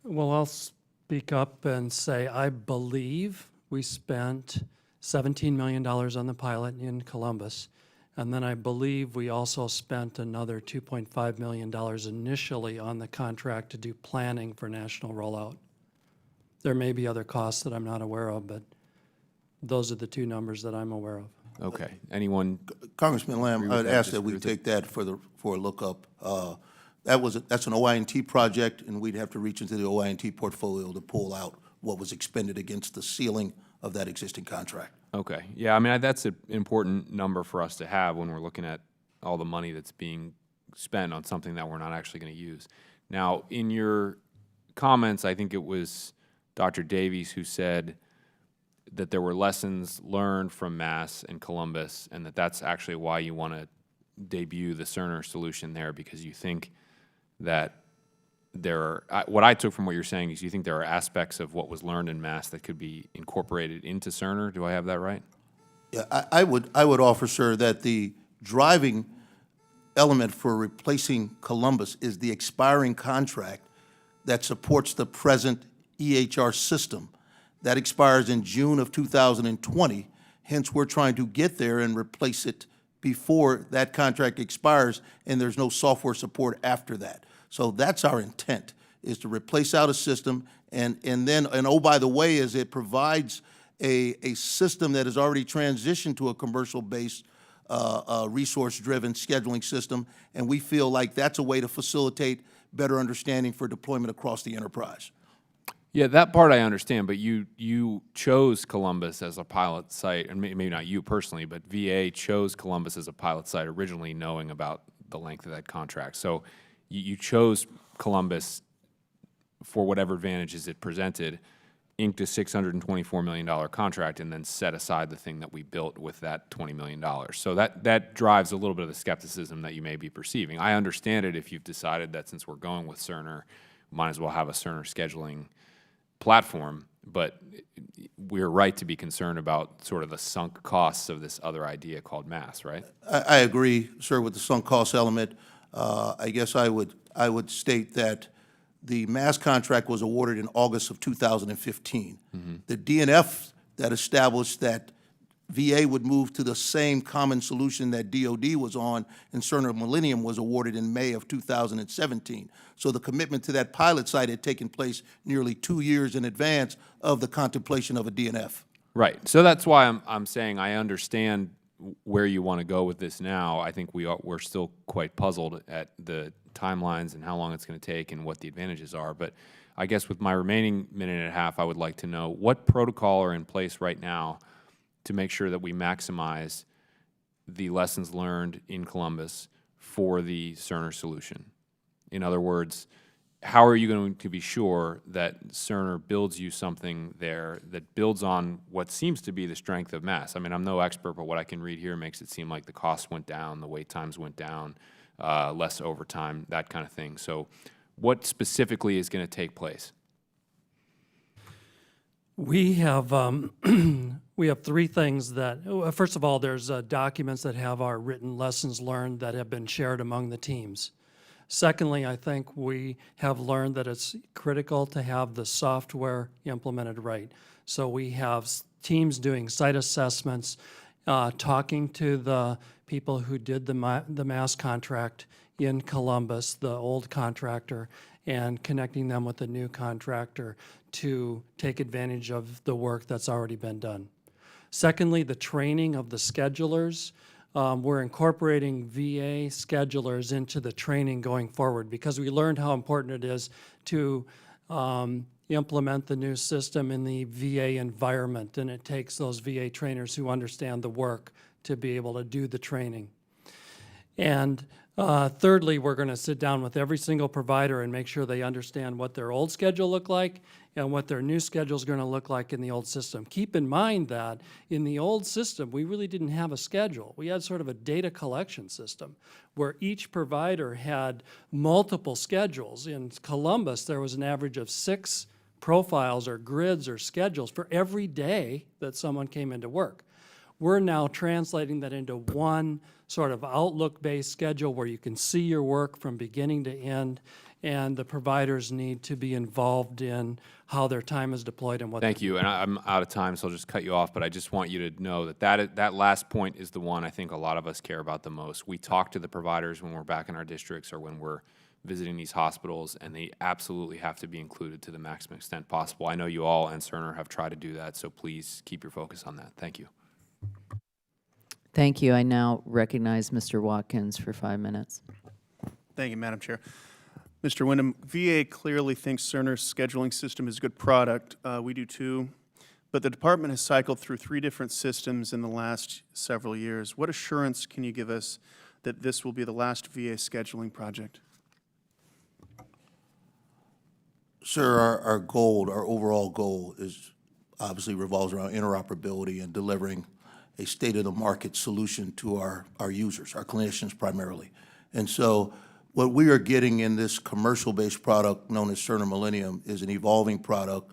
Well, I'll speak up and say I believe we spent $17 million on the pilot in Columbus, and then I believe we also spent another $2.5 million initially on the contract to do planning for national rollout. There may be other costs that I'm not aware of, but those are the two numbers that I'm aware of. Okay. Anyone? Congressman Lamb, Agree with I'd that, ask that disagree we with it? take that for a lookup. That's an OI&T project, and we'd have to reach into the OI&T portfolio to pull out what was expended against the ceiling of that existing contract. Okay. Yeah, I mean, that's an important number for us to have when we're looking at all the money that's being spent on something that we're not actually going to use. Now, in your comments, I think it was Dr. Davies who said that there were lessons learned from Mass and Columbus, and that's actually why you want to debut the Cerner solution there, because you think that there are, what I took from what you're saying is you think there are aspects of what was learned in Mass that could be incorporated into Cerner. Do I have that right? Yeah, I would offer, sir, that the driving element for replacing Columbus is the expiring contract that supports the present EHR system. That expires in June of 2020. Hence, we're trying to get there and replace it before that contract expires, and there's no software support after that. So that's our intent, is to replace out a system, and oh, by the way, is it provides a system that has already transitioned to a commercial-based, resource-driven scheduling system, and we feel like that's a way to facilitate better understanding for deployment across the enterprise. Yeah, that part I understand, but you chose Columbus as a pilot site, and maybe not you personally, but VA chose Columbus as a pilot site originally knowing about the length of that contract. So you chose Columbus for whatever advantages it presented, inked a $624 million contract, and then set aside the thing that we built with that $20 million. So that drives a little bit of the skepticism that you may be perceiving. I understand it if you've decided that since we're going with Cerner, we might as well have a Cerner scheduling platform, But we're right to be concerned about sort of the sunk costs of this other idea called mass, right? I agree, sir, with the sunk cost element. I guess I would state that the mass contract was awarded in August of 2015. The DNF that established that VA would move to the same common solution that DOD was on in Cerner Millennium was awarded in May of 2017. So the commitment to that pilot site had taken place nearly 2 years in advance of the contemplation of a DNF. Right. So that's why I'm saying I understand where you want to go with this now. I think we're still quite puzzled at the timelines and how long it's going to take and what the advantages are. But I guess with my remaining minute and a half, I would like to know what protocol are in place right now to make sure that we maximize the lessons learned in Columbus for the Cerner solution. In other words, how are you going to be sure that Cerner builds you something there that builds on what seems to be the strength of mass? I mean, I'm no expert, but what I can read here makes it seem like the costs went down, the wait times went down, less overtime, that kind of thing. So what specifically is going to take place? We have we have three things that, first of all, there's documents that have our written lessons learned that have been shared among the teams. Secondly, I think we have learned that it's critical to have the software implemented right. So we have teams doing site assessments, talking to the people who did the mass contract in Columbus, the old contractor, and connecting them with the new contractor to take advantage of the work that's already been done. Secondly, the training of the schedulers. We're incorporating VA schedulers into the training going forward because we learned how important it is to implement the new system in the VA environment, and it takes those VA trainers who understand the work to be able to do the training. And thirdly, we're going to sit down with every single provider and make sure they understand what their old schedule looked like and what their new schedule is going to look like in the old system. Keep in mind that in the old system, we really didn't have a schedule. We had sort of a data collection system where each provider had multiple schedules. In Columbus, there was an average of 6 profiles or grids or schedules for every day that someone came into work. We're now translating that into one sort of Outlook-based schedule where you can see your work from beginning to end, and the providers need to be involved in how their time is deployed and what. Thank you, and I'm out of time, so I'll just cut you off, but I just want you to know that that last point is the one I think a lot of us care about the most. We talk to the providers when we're back in our districts or when we're visiting these hospitals, and they absolutely have to be included to the maximum extent possible. I know you all and Cerner have tried to do that, so please keep your focus on that. Thank you. Thank you. I now recognize Mr. Watkins for 5 minutes. Thank you, Madam Chair. Mr. Wyndham, VA clearly thinks Cerner's scheduling system is a good product. We do too. But the department has cycled through 3 different systems in the last several years. What assurance can you give us that this will be the last VA scheduling project? Sir, our goal, our overall goal is obviously revolves around interoperability and delivering a state-of-the-market solution to our users, our clinicians primarily. And so what we are getting in this commercial-based product known as Cerner Millennium is an evolving product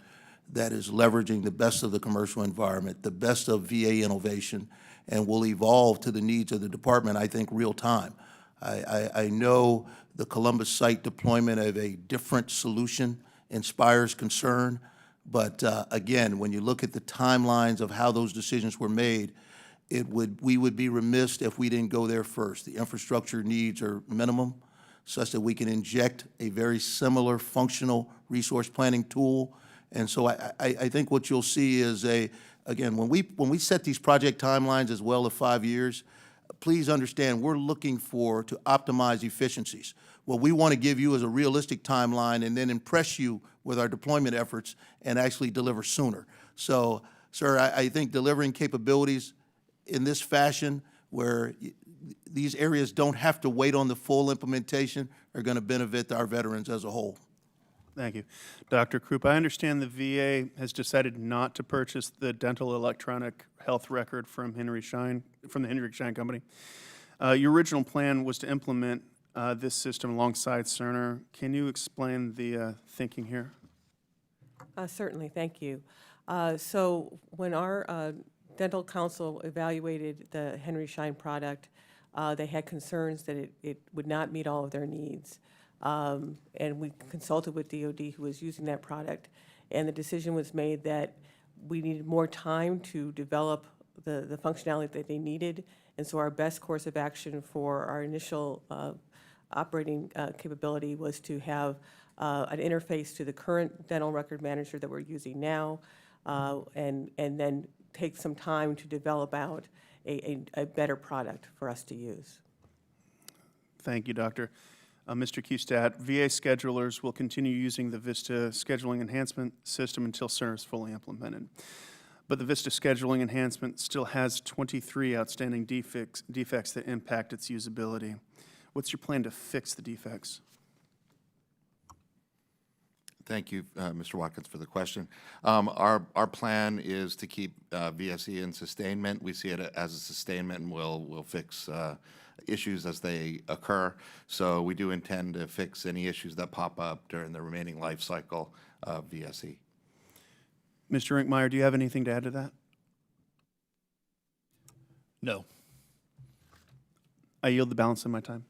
that is leveraging the best of the commercial environment, the best of VA innovation, and will evolve to the needs of the department, I think, real time. I know the Columbus site deployment of a different solution inspires concern, but again, when you look at the timelines of how those decisions were made, we would be remiss if we didn't go there first. The infrastructure needs are minimum, such that we can inject a very similar functional resource planning tool. And so I think what you'll see is again, when we set these project timelines as well of 5 years, please understand we're looking to optimize efficiencies. What we want to give you is a realistic timeline and then impress you with our deployment efforts and actually deliver sooner. So, sir, I think delivering capabilities in this fashion where these areas don't have to wait on the full implementation are going to benefit our veterans as a whole. Thank you. Dr. Krupp, I understand the VA has decided not to purchase the dental electronic health record from the Henry Schein Company. Your original plan was to implement this system alongside Cerner. Can you explain the thinking here? Certainly, thank you. So when our dental council evaluated the Henry Schein product, they had concerns that it would not meet all of their needs. And we consulted with DOD, who was using that product, and the decision was made that we needed more time to develop the functionality that they needed. And so our best course of action for our initial operating capability was to have an interface to the current dental record manager that we're using now, and then take some time to develop out a better product for us to use. Thank you, Doctor. Mr. Kustat, VA schedulers will continue using the VISTA scheduling enhancement system until Cerner is fully implemented. But the VISTA scheduling enhancement still has 23 outstanding defects that impact its usability. What's your plan to fix the defects? Thank you, Mr. Watkins, for the question. Our plan is to keep VSE in sustainment. We see it as a sustainment, and we'll fix issues as they occur. So we do intend to fix any issues that pop up during the remaining life cycle of VSE. Mr. Rinkmeyer, do you have anything to add to that? No. I yield the balance of my time.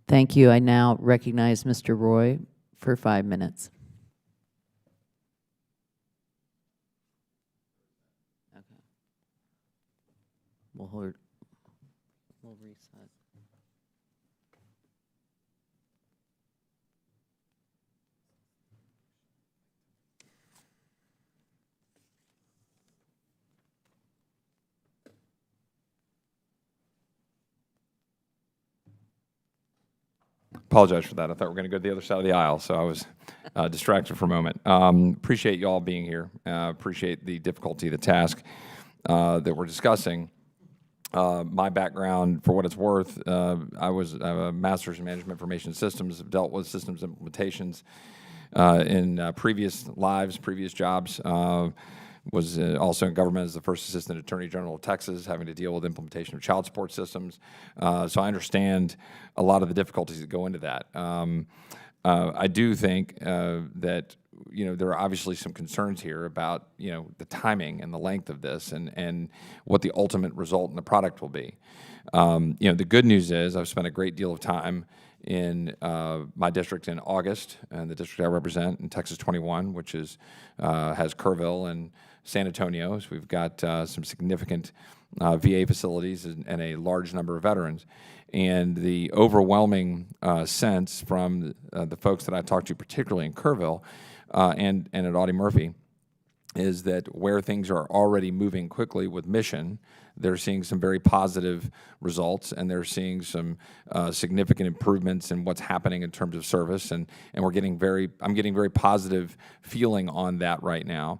Thank you. I now recognize Mr. Roy for 5 minutes. Okay. We'll reset. Apologize for that. I thought we were going to go to the other side of the aisle, so I was distracted for a moment. Appreciate you all being here. Appreciate the difficulty of the task that we're discussing. My background, for what it's worth, I have a master's in management information systems. I've dealt with systems implementations in previous lives, previous jobs. Was also in government as the first assistant attorney general of Texas, having to deal with implementation of child support systems. So I understand a lot of the difficulties that go into that. I do think that there are obviously some concerns here about the timing and the length of this, and what the ultimate result in the product will be. The good news is I've spent a great deal of time in my district in August, and the district I represent in Texas 21, which has Kerrville and San Antonio. So we've got some significant VA facilities and a large number of veterans. And the overwhelming sense from the folks that I talked to, particularly in Kerrville and at Audie Murphy, is that where things are already moving quickly with mission, they're seeing some very positive results, and they're seeing some significant improvements in what's happening in terms of service, and I'm getting very positive feeling on that right now.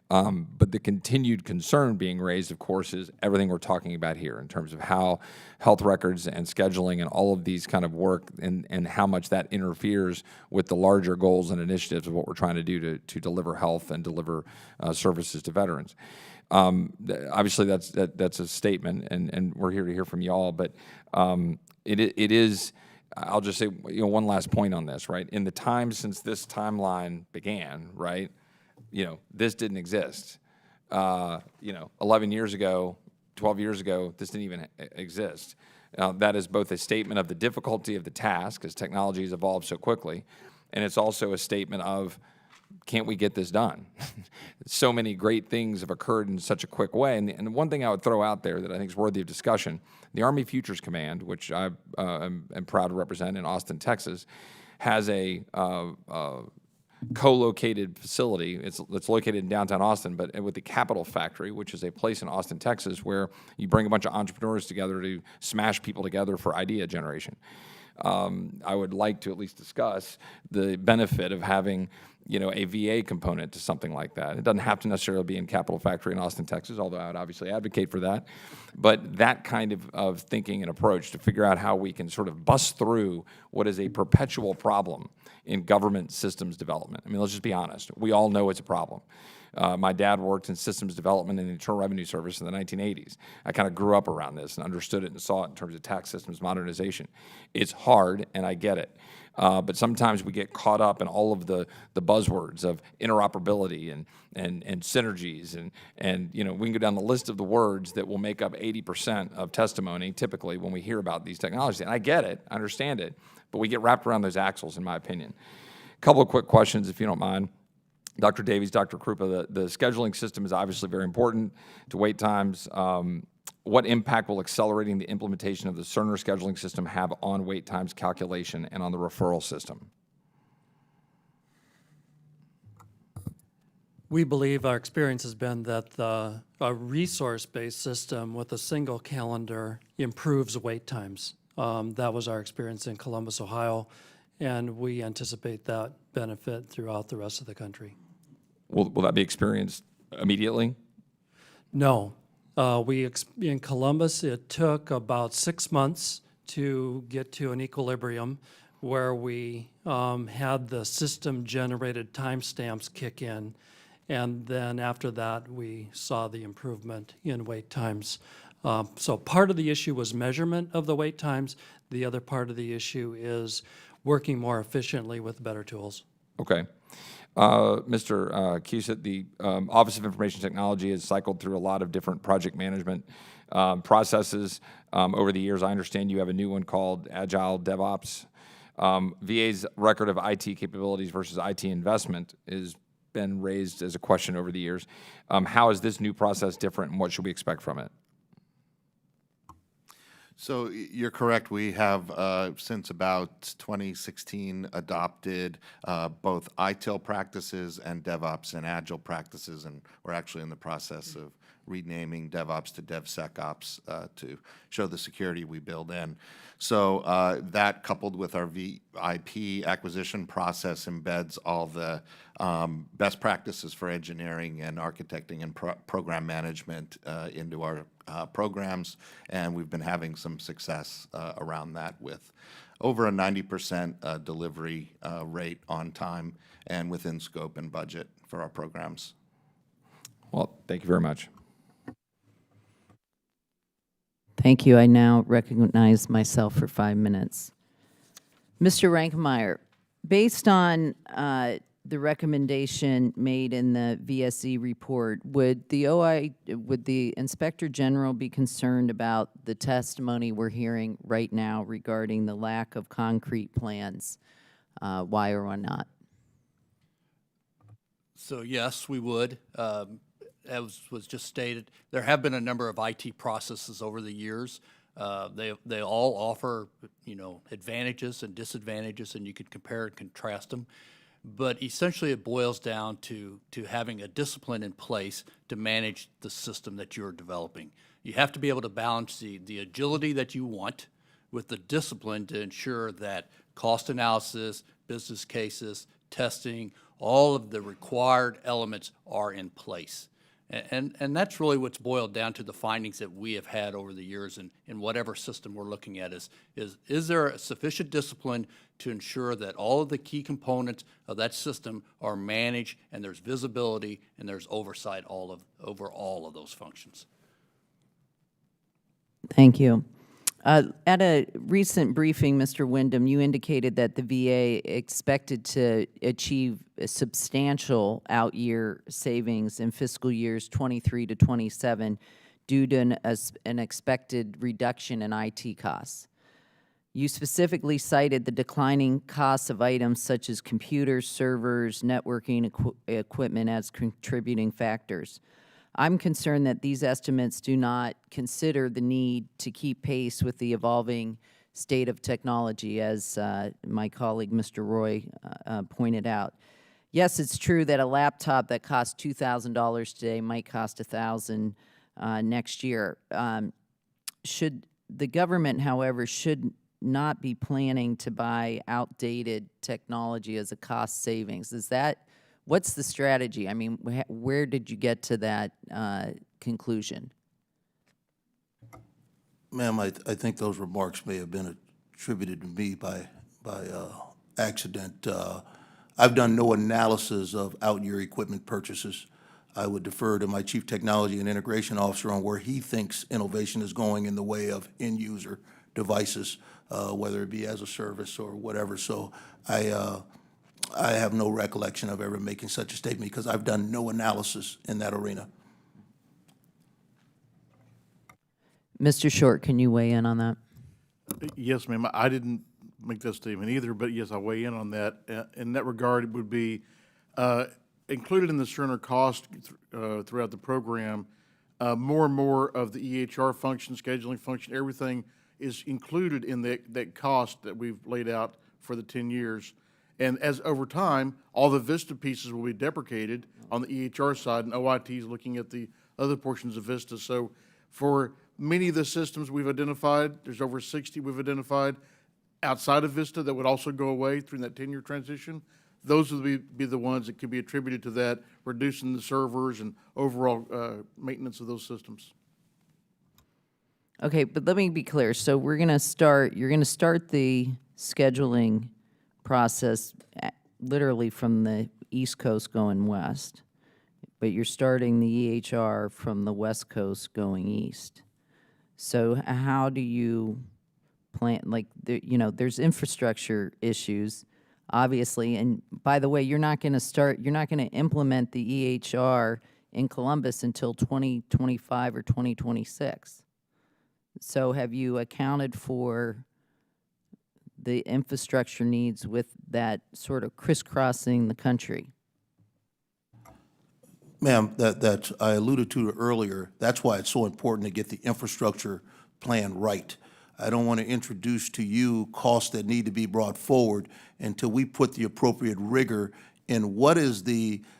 But the continued concern being raised, of course, is everything we're talking about here in terms of how health records and scheduling and all of these kind of work, and how much that interferes with the larger goals and initiatives of what we're trying to do to deliver health and deliver services to veterans. Obviously, that's a statement, and we're here to hear from y'all. But it is. I'll just say one last point on this. Right, in the time since this timeline began, right, this didn't exist. 11 years ago, 12 years ago, this didn't even exist. That is both a statement of the difficulty of the task, as technology has evolved so quickly, and it's also a statement of, can't we get this done? So many great things have occurred in such a quick way. And one thing I would throw out there that I think is worthy of discussion, the Army Futures Command, which I am proud to represent in Austin, Texas, has a co-located facility. It's located in downtown Austin, but with the Capital Factory, which is a place in Austin, Texas, where you bring a bunch of entrepreneurs together to smash people together for idea generation. I would like to at least discuss the benefit of having, a VA component to something like that. It doesn't have to necessarily be in Capital Factory in Austin, Texas, although I would obviously advocate for that. But that kind of thinking and approach to figure out how we can sort of bust through what is a perpetual problem in government systems development. I mean, let's just be honest. We all know it's a problem. My dad worked in systems development in the Internal Revenue Service in the 1980s. I kind of grew up around this and understood it and saw it in terms of tax systems modernization. It's hard, and I get it. But sometimes we get caught up in all of the buzzwords of interoperability and synergies, and we can go down the list of the words that will make up 80% of testimony typically when we hear about these technologies. And I get it, I understand it, but we get wrapped around those axles, in my opinion. A couple of quick questions, if you don't mind. Dr. Davies, Dr. Krupa, the scheduling system is obviously very important to wait times. What impact will accelerating the implementation of the Cerner scheduling system have on wait times calculation and on the referral system? We believe our experience has been that a resource-based system with a single calendar improves wait times. That was our experience in Columbus, Ohio, and we anticipate that benefit throughout the rest of the country. Will that be experienced immediately? No. In Columbus, it took about 6 months to get to an equilibrium where we had the system-generated timestamps kick in, and then after that, we saw the improvement in wait times. So part of the issue was measurement of the wait times. The other part of the issue is working more efficiently with better tools. Okay. Mr. Cusitt, the Office of Information Technology has cycled through a lot of different project management processes over the years. I understand you have a new one called Agile DevOps. VA's record of IT capabilities versus IT investment has been raised as a question over the years. How is this new process different, and what should we expect from it? So you're correct. We have, since about 2016, adopted both ITIL practices and DevOps and Agile practices, and we're actually in the process of renaming DevOps to DevSecOps to show the security we build in. So that, coupled with our VIP acquisition process, embeds all the best practices for engineering and architecting and program management into our programs, and we've been having some success around that with over a 90% delivery rate on time and within scope and budget for our programs. Well, thank you very much. Thank you. I now recognize myself for 5 minutes. Mr. Rankemeyer, based on the recommendation made in the VSE report, would the Inspector General be concerned about the testimony we're hearing right now regarding the lack of concrete plans? Why or why not? So yes, we would. As was just stated, there have been a number of IT processes over the years. They all offer, advantages and disadvantages, and you could compare and contrast them. But essentially, it boils down to having a discipline in place to manage the system that you're developing. You have to be able to balance the agility that you want with the discipline to ensure that cost analysis, business cases, testing, all of the required elements are in place. And that's really what's boiled down to the findings that we have had over the years in whatever system we're looking at is there a sufficient discipline to ensure that all of the key components of that system are managed and there's visibility and there's oversight over all of those functions. Thank you. At a recent briefing, Mr. Wyndham, you indicated that the VA expected to achieve a substantial out-year savings in fiscal years 23 to 27 due to an expected reduction in IT costs. You specifically cited the declining costs of items such as computers, servers, networking equipment as contributing factors. I'm concerned that these estimates do not consider the need to keep pace with the evolving state of technology, as my colleague, Mr. Roy, pointed out. Yes, it's true that a laptop that costs $2,000 today might cost $1,000 next year. The government, however, should not be planning to buy outdated technology as a cost savings. What's the strategy? I mean, where did you get to that conclusion? Ma'am, I think those remarks may have been attributed to me by accident. I've done no analysis of out-year equipment purchases. I would defer to my Chief Technology and Integration Officer on where he thinks innovation is going in the way of end-user devices, whether it be as a service or whatever. So I have no recollection of ever making such a statement because I've done no analysis in that arena. Mr. Short, can you weigh in on that? Yes, ma'am. I didn't make that statement either, but yes, I'll weigh in on that. In that regard, it would be included in the Cerner cost throughout the program. More and more of the EHR function, scheduling function, everything is included in that cost that we've laid out for the 10 years. And as over time, all the Vista pieces will be deprecated on the EHR side, and OIT is looking at the other portions of Vista. So for many of the systems we've identified, there's over 60 we've identified outside of Vista that would also go away through that 10-year transition. Those would be the ones that could be attributed to that, reducing the servers and overall maintenance of those systems. Okay, but let me be clear. So you're going to start the scheduling process literally from the East Coast going west, but you're starting the EHR from the West Coast going east. So how do you plan, like, there's infrastructure issues, obviously, and by the way, you're not going to implement the EHR in Columbus until 2025 or 2026. So have you accounted for the infrastructure needs with that sort of crisscrossing the country? Ma'am, that I alluded to earlier, that's why it's so important to get the infrastructure plan right. I don't want to introduce to you costs that need to be brought forward until we put the appropriate rigor in what is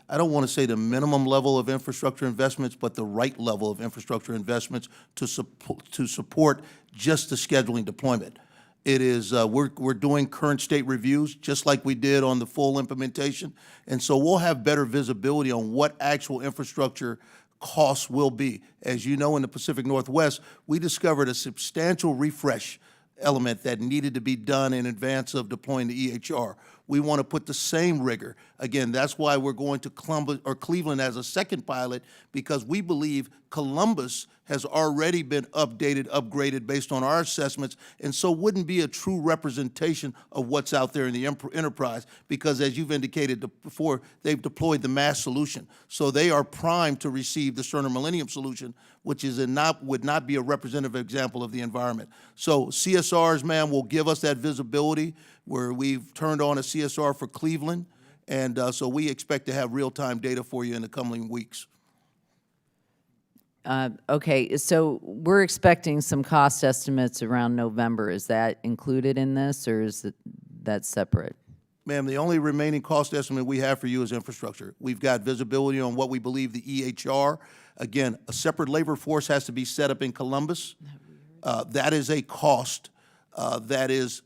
I don't want to say the minimum level of infrastructure investments, but the right level of infrastructure investments to support just the scheduling deployment. It is, we're doing current state reviews, just like we did on the full implementation. And so we'll have better visibility on what actual infrastructure costs will be. As you know, in the Pacific Northwest, we discovered a substantial refresh element that needed to be done in advance of deploying the EHR. We want to put the same rigor. Again, that's why we're going to Cleveland as a second pilot, because we believe Columbus has already been upgraded based on our assessments, and so wouldn't be a true representation of what's out there in the enterprise, because as you've indicated before, they've deployed the mass solution. So they are primed to receive the Cerner Millennium solution, which is would not be a representative example of the environment. So CSRs, ma'am, will give us that visibility where we've turned on a CSR for Cleveland, and so we expect to have real-time data for you in the coming weeks. Okay, so we're expecting some cost estimates around November. Is that included in this, or is that separate? Ma'am, the only remaining cost estimate we have for you is infrastructure. We've got visibility on what we believe the EHR. Again, a separate labor force has to be set up in Columbus. That is a cost that is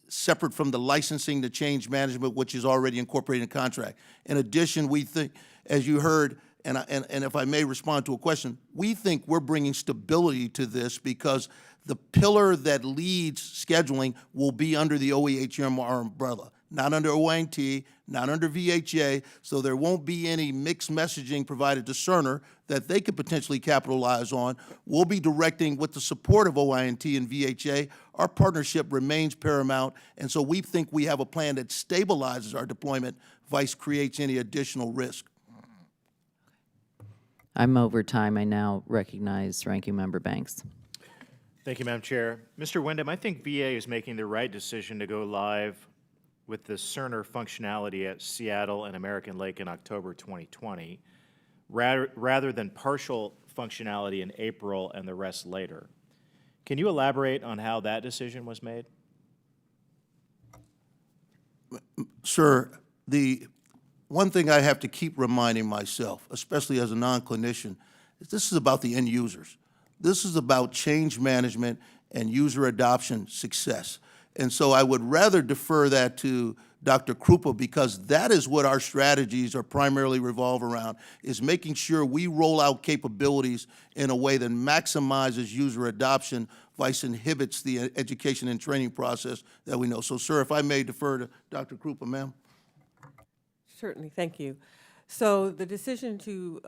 separate from the licensing, the change management, which is already incorporated in contract. In addition, we think, as you heard, and if I may respond to a question, we think we're bringing stability to this because the pillar that leads scheduling will be under the OEHMR umbrella, not under OIT, not under VHA, so there won't be any mixed messaging provided to Cerner that they could potentially capitalize on. We'll be directing with the support of OIT and VHA. Our partnership remains paramount, and so we think we have a plan that stabilizes our deployment, vice creates any additional risk. I'm over time. I now recognize Ranking Member Banks. Thank you, Madam Chair. Mr. Wyndham, I think VA is making the right decision to go live with the Cerner functionality at Seattle and American Lake in October 2020, rather than partial functionality in April and the rest later. Can you elaborate on how that decision was made? Sir, the one thing I have to keep reminding myself, especially as a non-clinician, is this is about the end users. This is about change management and user adoption success. And so I would rather defer that to Dr. Krupa, because that is what our strategies are primarily revolve around, is making sure we roll out capabilities in a way that maximizes user adoption, vice inhibits the education and training process that we know. So, sir, if I may defer to Dr. Krupa, ma'am. Certainly, thank you. So the decision to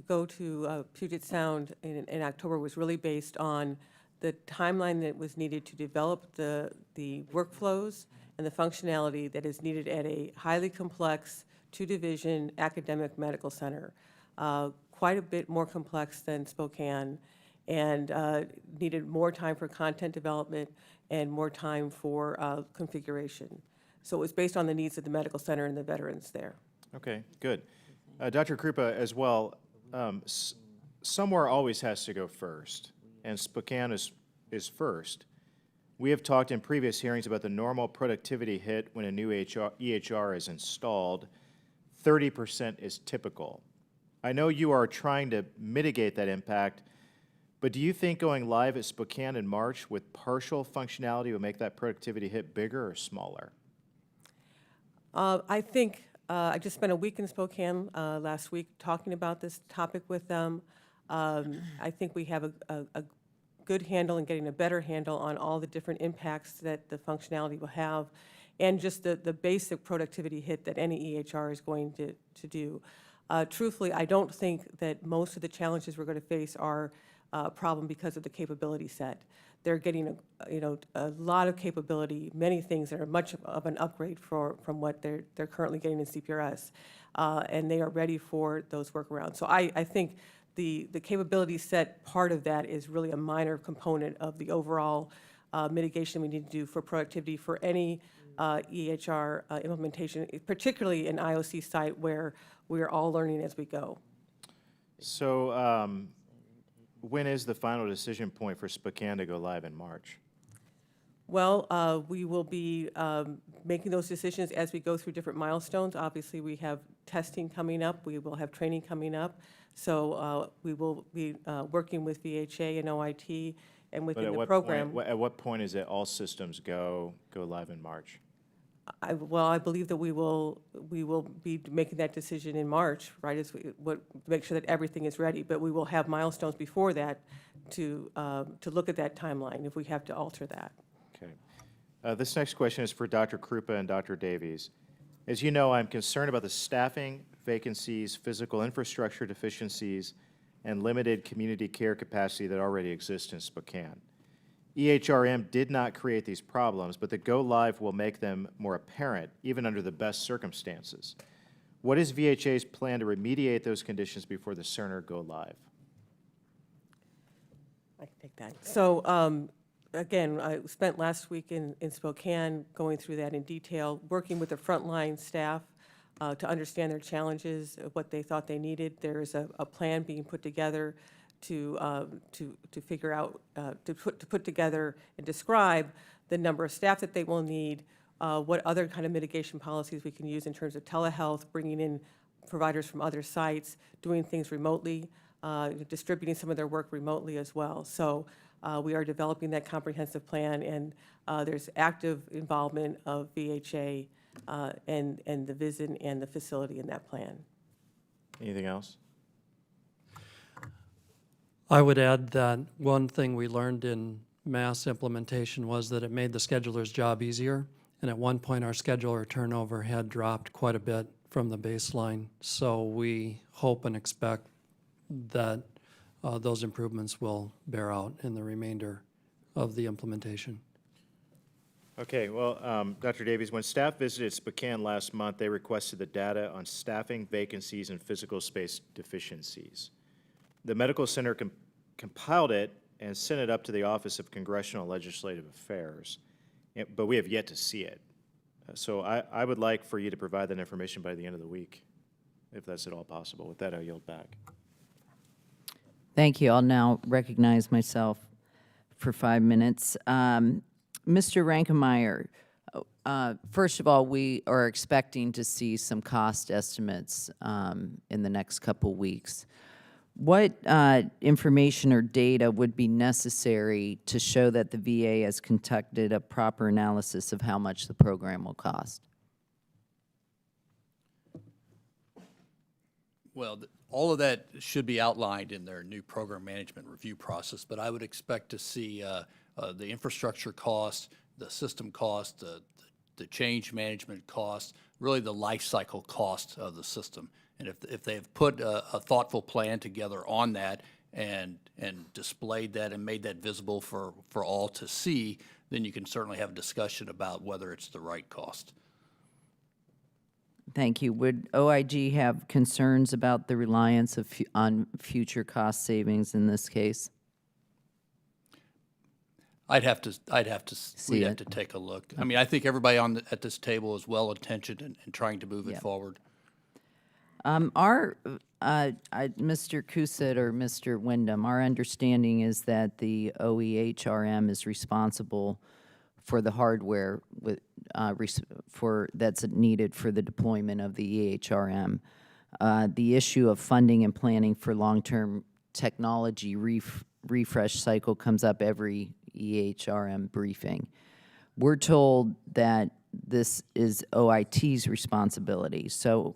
go to Puget Sound in October was really based on the timeline that was needed to develop the workflows and the functionality that is needed at a highly complex two-division academic medical center. Quite a bit more complex than Spokane, and needed more time for content development and more time for configuration. So it was based on the needs of the medical center and the veterans there. Okay, good. Dr. Krupa, as well, somewhere always has to go first, and Spokane is first. We have talked in previous hearings about the normal productivity hit when a new EHR is installed. 30% is typical. I know you are trying to mitigate that impact, but do you think going live at Spokane in March with partial functionality will make that productivity hit bigger or smaller? I think I just spent a week in Spokane last week talking about this topic with them. I think we have a good handle and getting a better handle on all the different impacts that the functionality will have, and just the basic productivity hit that any EHR is going to do. Truthfully, I don't think that most of the challenges we're going to face are a problem because of the capability set. They're getting a lot of capability, many things that are much of an upgrade from what they're currently getting in CPRS, and they are ready for those workarounds. So I think the capability set part of that is really a minor component of the overall mitigation we need to do for productivity for any EHR implementation, particularly an IOC site where we're all learning as we go. So when is the final decision point for Spokane to go live in March? Well, we will be making those decisions as we go through different milestones. Obviously, we have testing coming up. We will have training coming up. So we will be working with VHA and OIT and within the program. At what point is it all systems go live in March? Well, I believe that we will be making that decision in March, right? As to make sure that everything is ready. But we will have milestones before that to look at that timeline if we have to alter that. Okay. This next question is for Dr. Krupa and Dr. Davies. As you know, I'm concerned about the staffing vacancies, physical infrastructure deficiencies, and limited community care capacity that already exist in Spokane. EHRM did not create these problems, but the go live will make them more apparent, even under the best circumstances. What is VHA's plan to remediate those conditions before the Cerner go live? I can take that. So again, I spent last week in Spokane going through that in detail, working with the frontline staff to understand their challenges, what they thought they needed. There is a plan being put together to figure out, to put together and describe the number of staff that they will need, what other kind of mitigation policies we can use in terms of telehealth, bringing in providers from other sites, doing things remotely, distributing some of their work remotely as well. So we are developing that comprehensive plan, and there's active involvement of VHA and the VISN and the facility in that plan. Anything else? I would add that one thing we learned in mass implementation was that it made the scheduler's job easier. And at one point, our scheduler turnover had dropped quite a bit from the baseline. So we hope and expect that those improvements will bear out in the remainder of the implementation. Okay, well, Dr. Davies, when staff visited Spokane last month, they requested the data on staffing vacancies and physical space deficiencies. The medical center compiled it and sent it up to the Office of Congressional and Legislative Affairs, but we have yet to see it. So I would like for you to provide that information by the end of the week, if that's at all possible. With that, I'll yield back. Thank you. I'll now recognize myself for 5 minutes. Mr. Rankemeyer, first of all, we are expecting to see some cost estimates in the next couple weeks. What information or data would be necessary to show that the VA has conducted a proper analysis of how much the program will cost? Well, all of that should be outlined in their new program management review process, but I would expect to see the infrastructure cost, the system cost, the change management cost, really the life cycle cost of the system. And if they've put a thoughtful plan together on that and displayed that and made that visible for all to see, then you can certainly have a discussion about whether it's the right cost. Thank you. Would OIG have concerns about the reliance of on future cost savings in this case? We'd have to it. take a look. I mean, I think everybody at this table is well-intentioned in trying to move it Yeah. forward. Mr. Kusit or Mr. Wyndham, our understanding is that the OEHRM is responsible for the hardware that's needed for the deployment of the EHRM. The issue of funding and planning for long-term technology refresh cycle comes up every EHRM briefing. We're told that this is OIT's responsibility. So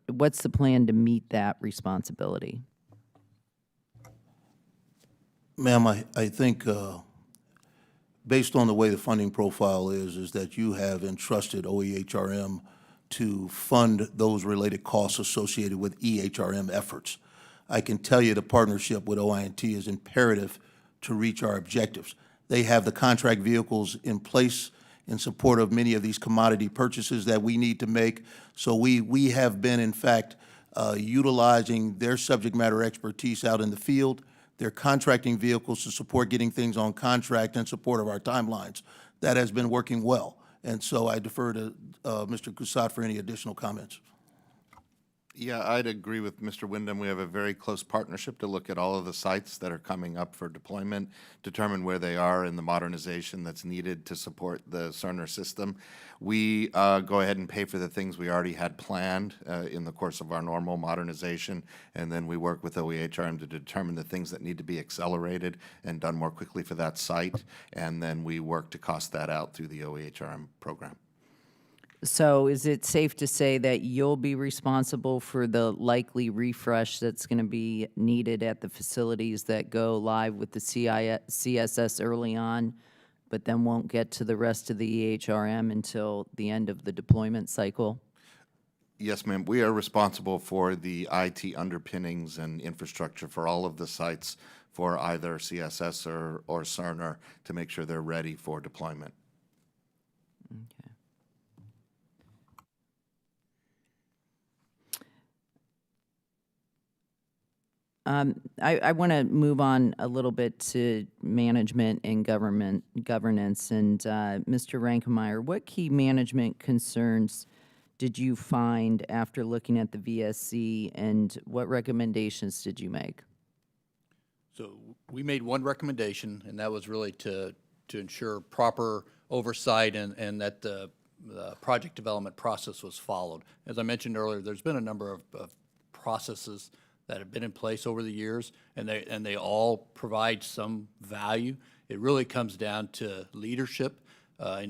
what's the plan to meet that responsibility? Ma'am, I think, based on the way the funding profile is that you have entrusted OEHRM to fund those related costs associated with EHRM efforts. I can tell you the partnership with OIT is imperative to reach our objectives. They have the contract vehicles in place in support of many of these commodity purchases that we need to make. So we have been, in fact, utilizing their subject matter expertise out in the field, their contracting vehicles to support getting things on contract in support of our timelines. That has been working well. And so I defer to Mr. Kusat for any additional comments. Yeah, I'd agree with Mr. Wyndham. We have a very close partnership to look at all of the sites that are coming up for deployment, determine where they are in the modernization that's needed to support the Cerner system. We go ahead and pay for the things we already had planned in the course of our normal modernization, and then we work with OEHRM to determine the things that need to be accelerated and done more quickly for that site, and then we work to cost that out through the OEHRM program. So is it safe to say that you'll be responsible for the likely refresh that's going to be needed at the facilities that go live with the CSS early on, but then won't get to the rest of the EHRM until the end of the deployment cycle? Yes, ma'am. We are responsible for the IT underpinnings and infrastructure for all of the sites for either CSS or Cerner to make sure they're ready for deployment. Okay. I want to move on a little bit to management and governance. And Mr. Rankemeyer, what key management concerns did you find after looking at the VSC, and what recommendations did you make? So we made one recommendation, and that was really to ensure proper oversight and that the project development process was followed. As I mentioned earlier, there's been a number of processes that have been in place over the years, and they all provide some value. It really comes down to leadership,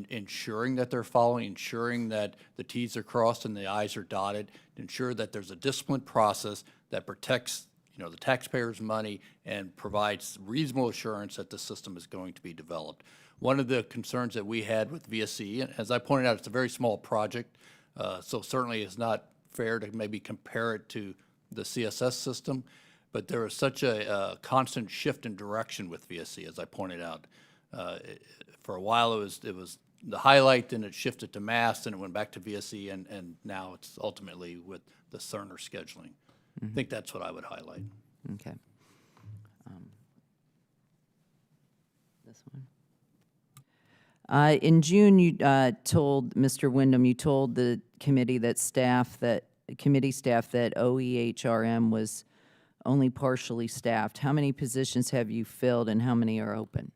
ensuring that they're following, ensuring that the T's are crossed and the I's are dotted, ensure that there's a disciplined process that protects the taxpayers' money and provides reasonable assurance that the system is going to be developed. One of the concerns that we had with VSE, and as I pointed out, it's a very small project, so certainly it's not fair to maybe compare it to the CSS system, but there was such a constant shift in direction with VSC, as I pointed out. For a while, it was the highlight, then it shifted to mass, then it went back to VSC, and now it's ultimately with the Cerner scheduling. I think that's what I would highlight. Okay. This one. In June, you told Mr. Wyndham, you told the committee staff that OEHRM was only partially staffed. How many positions have you filled, and how many are open?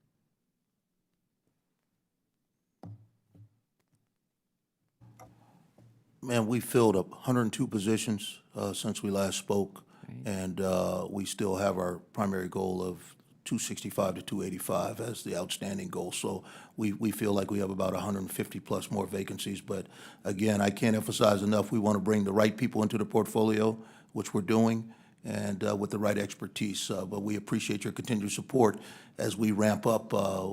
Man, we filled up 102 positions since we last spoke, Right. and we still have our primary goal of 265 to 285 as the outstanding goal. So we feel like we have about 150 plus more vacancies. But again, I can't emphasize enough, we want to bring the right people into the portfolio, which we're doing, and with the right expertise. But we appreciate your continued support as we ramp up.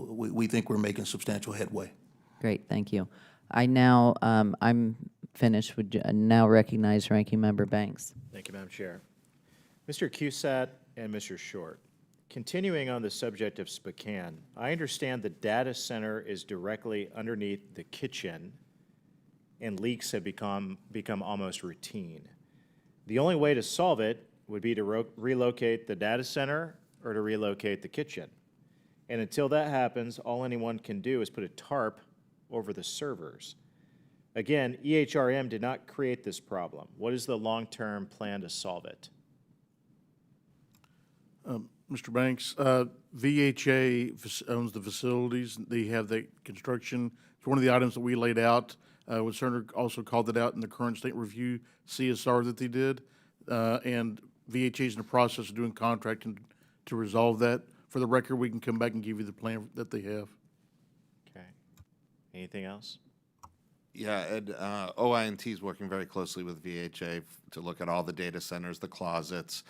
We think we're making substantial headway. Great, thank you. I'm finished. Would now recognize Ranking Member Banks. Thank you, Madam Chair. Mr. Cusat and Mr. Short. Continuing on the subject of Spokane, I understand the data center is directly underneath the kitchen and leaks have become almost routine. The only way to solve it would be to relocate the data center or to relocate the kitchen. And until that happens, all anyone can do is put a tarp over the servers. Again, EHRM did not create this problem. What is the long-term plan to solve it? Mr. Banks, VHA owns the facilities. They have the construction. It's one of the items that we laid out. Cerner also called it out in the current state review CSR that they did. And VHA is in the process of doing contracting to resolve that. For the record, we can come back and give you the plan that they have. Okay. Anything else? Yeah, Ed, OINT is working very closely with VHA to look at all the data centers, the closets,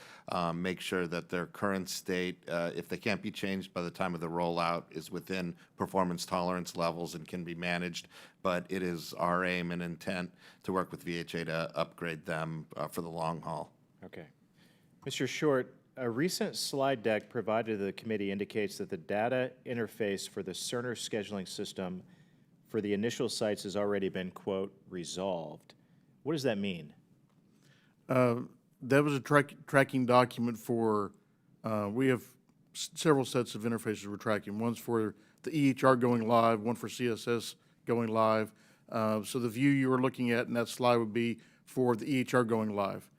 make sure that their current state, if they can't be changed by the time of the rollout, is within performance tolerance levels and can be managed. But it is our aim and intent to work with VHA to upgrade them for the long haul. Okay. Mr. Short, a recent slide deck provided to the committee indicates that the data interface for the Cerner scheduling system for the initial sites has already been, quote, resolved. What does that mean? That was a tracking document for, we have several sets of interfaces we're tracking. One's for the EHR going live, one for CSS going live. So the view you were looking at in that slide would be for the EHR going live.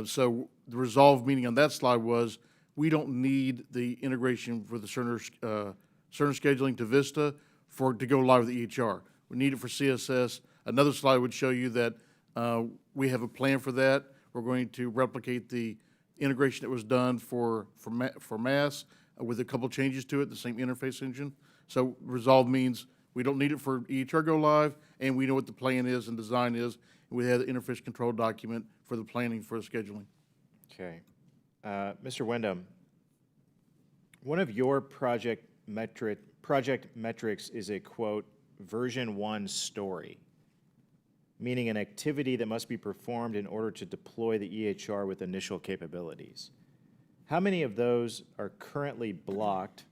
So the resolved meaning on that slide was we don't need the integration for the Cerner scheduling to Vista to go live with the EHR. We need it for CSS. Another slide would show you that we have a plan for that. We're going to replicate the integration that was done for MAS with a couple changes to it, the same interface engine. So resolve means we don't need it for EHR go live, and we know what the plan is and design is. And we have the interface control document for the planning for the scheduling. Okay. Mr. Wyndham, one of your project metrics is a, quote, version 1 story, meaning an activity that must be performed in order to deploy the EHR with initial capabilities. How many of those are currently blocked,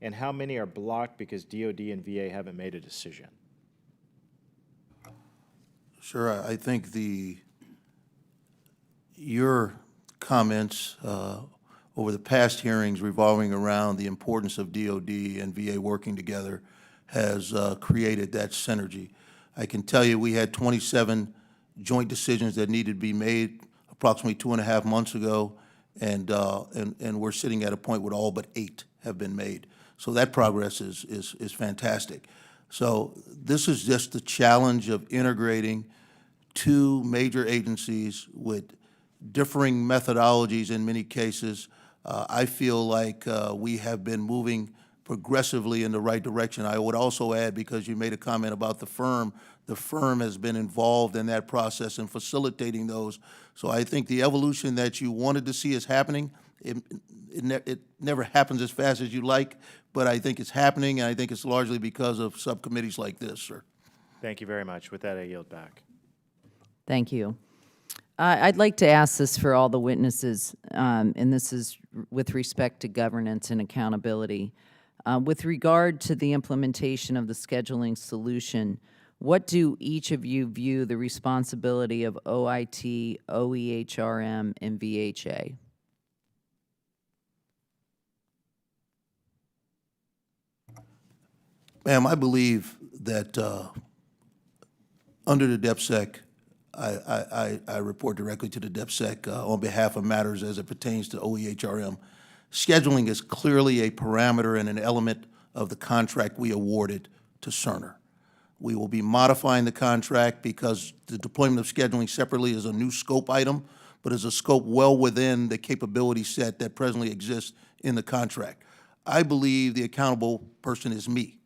and how many are blocked because DoD and VA haven't made a decision? Sure, I think your comments over the past hearings revolving around the importance of DoD and VA working together has created that synergy. I can tell you we had 27 joint decisions that needed to be made approximately 2.5 months ago, and we're sitting at a point where all but 8 have been made. So that progress is fantastic. So this is just the challenge of integrating 2 major agencies with differing methodologies in many cases. I feel like we have been moving progressively in the right direction. I would also add, because you made a comment about the firm has been involved in that process and facilitating those. So I think the evolution that you wanted to see is happening. It never happens as fast as you like, but I think it's happening, and I think it's largely because of subcommittees like this, sir. Thank you very much. With that, I yield back. Thank you. I'd like to ask this for all the witnesses, and this is with respect to governance and accountability. With regard to the implementation of the scheduling solution, what do each of you view the responsibility of OIT, OEHRM, and VHA? Ma'am, I believe that under the DepSec, I report directly to the DepSec on behalf of matters as it pertains to OEHRM. Scheduling is clearly a parameter and an element of the contract we awarded to Cerner. We will be modifying the contract because the deployment of scheduling separately is a new scope item, but is a scope well within the capability set that presently exists in the contract. I believe the accountable person is me.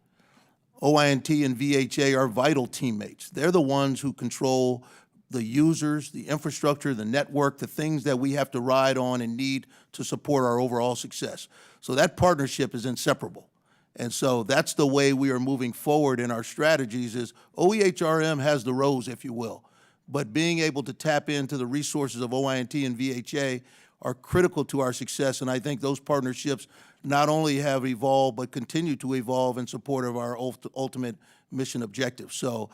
OINT and VHA are vital teammates. They're the ones who control the users, the infrastructure, the network, the things that we have to ride on and need to support our overall success. So that partnership is inseparable. And so that's the way we are moving forward in our strategies is OEHRM has the rose, if you will, but being able to tap into the resources of OINT and VHA are critical to our success, and I think those partnerships not only have evolved, but continue to evolve in support of our ultimate mission objective. So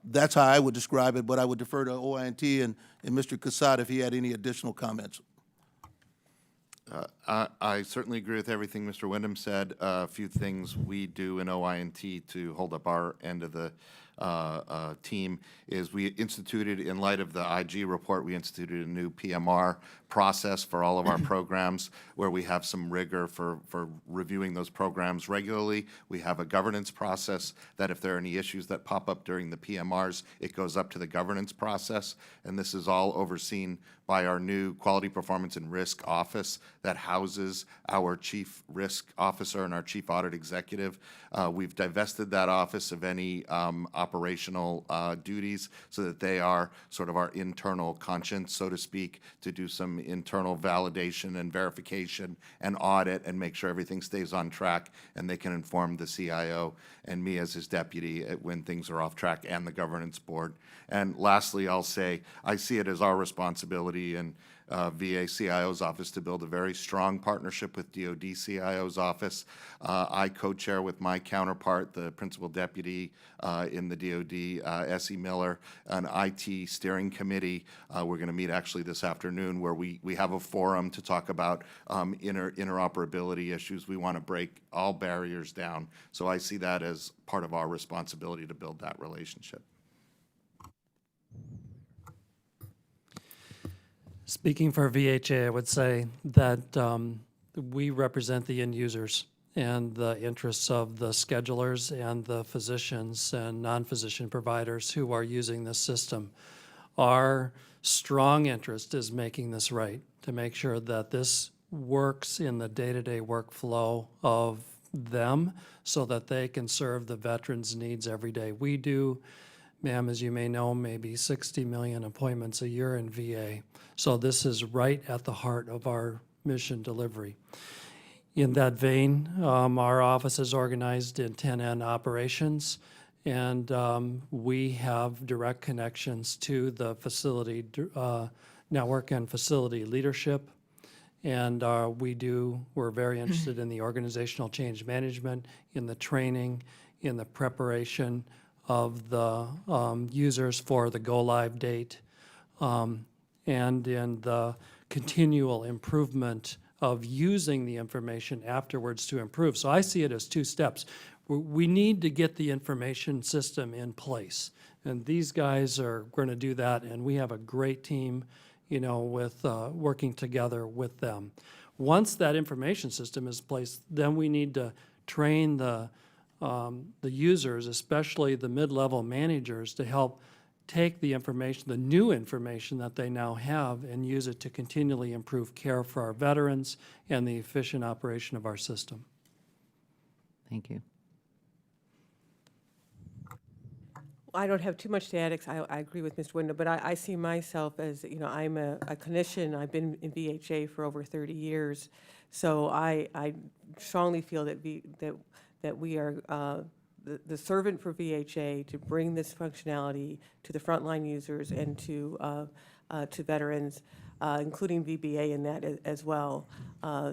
that's how I would describe it, but I would defer to OINT and Mr. Casad if he had any additional comments. I certainly agree with everything Mr. Wyndham said. A few things we do in OINT to hold up our end of the team is we instituted, in light of the IG report, we instituted a new PMR process for all of our programs where we have some rigor for reviewing those programs regularly. We have a governance process that if there are any issues that pop up during the PMRs, it goes up to the governance process. And this is all overseen by our new Quality Performance and Risk Office that houses our Chief Risk Officer and our Chief Audit Executive. We've divested that office of any operational duties so that they are sort of our internal conscience, so to speak, to do some internal validation and verification and audit and make sure everything stays on track, and they can inform the CIO and me as his deputy when things are off track, and the governance board. And lastly, I'll say I see it as our responsibility and VA CIO's office to build a very strong partnership with DoD CIO's office. I co-chair with my counterpart, the principal deputy in the DoD, S.E. Miller, an IT steering committee. We're going to meet actually this afternoon where we have a forum to talk about interoperability issues. We want to break all barriers down. So I see that as part of our responsibility to build that relationship. Speaking for VHA, I would say that we represent the end users and the interests of the schedulers and the physicians and non-physician providers who are using this system. Our strong interest is making this right, to make sure that this works in the day-to-day workflow of them so that they can serve the veterans' needs every day. We do, ma'am, as you may know, maybe 60 million appointments a year in VA. So this is right at the heart of our mission delivery. In that vein, our office is organized in 10N operations, and we have direct connections to the facility network and facility leadership. And we're very interested in the organizational change management, in the training, in the preparation of the users for the go-live date, and in the continual improvement of using the information afterwards to improve. So I see it as two steps. We need to get the information system in place, and these guys are going to do that, and we have a great team, you know, with working together with them. Once that information system is placed, then we need to train the users, especially the mid-level managers, to help take the information, the new information that they now have, and use it to continually improve care for our veterans and the efficient operation of our system. Thank you. I don't have too much to add, 'cause I agree with Mr. Wyndham, but I see myself as, you know, I'm a clinician. I've been in VHA for over 30 years. So I strongly feel that we are the servant for VHA to bring this functionality to the frontline users and to veterans, including VBA in that as well.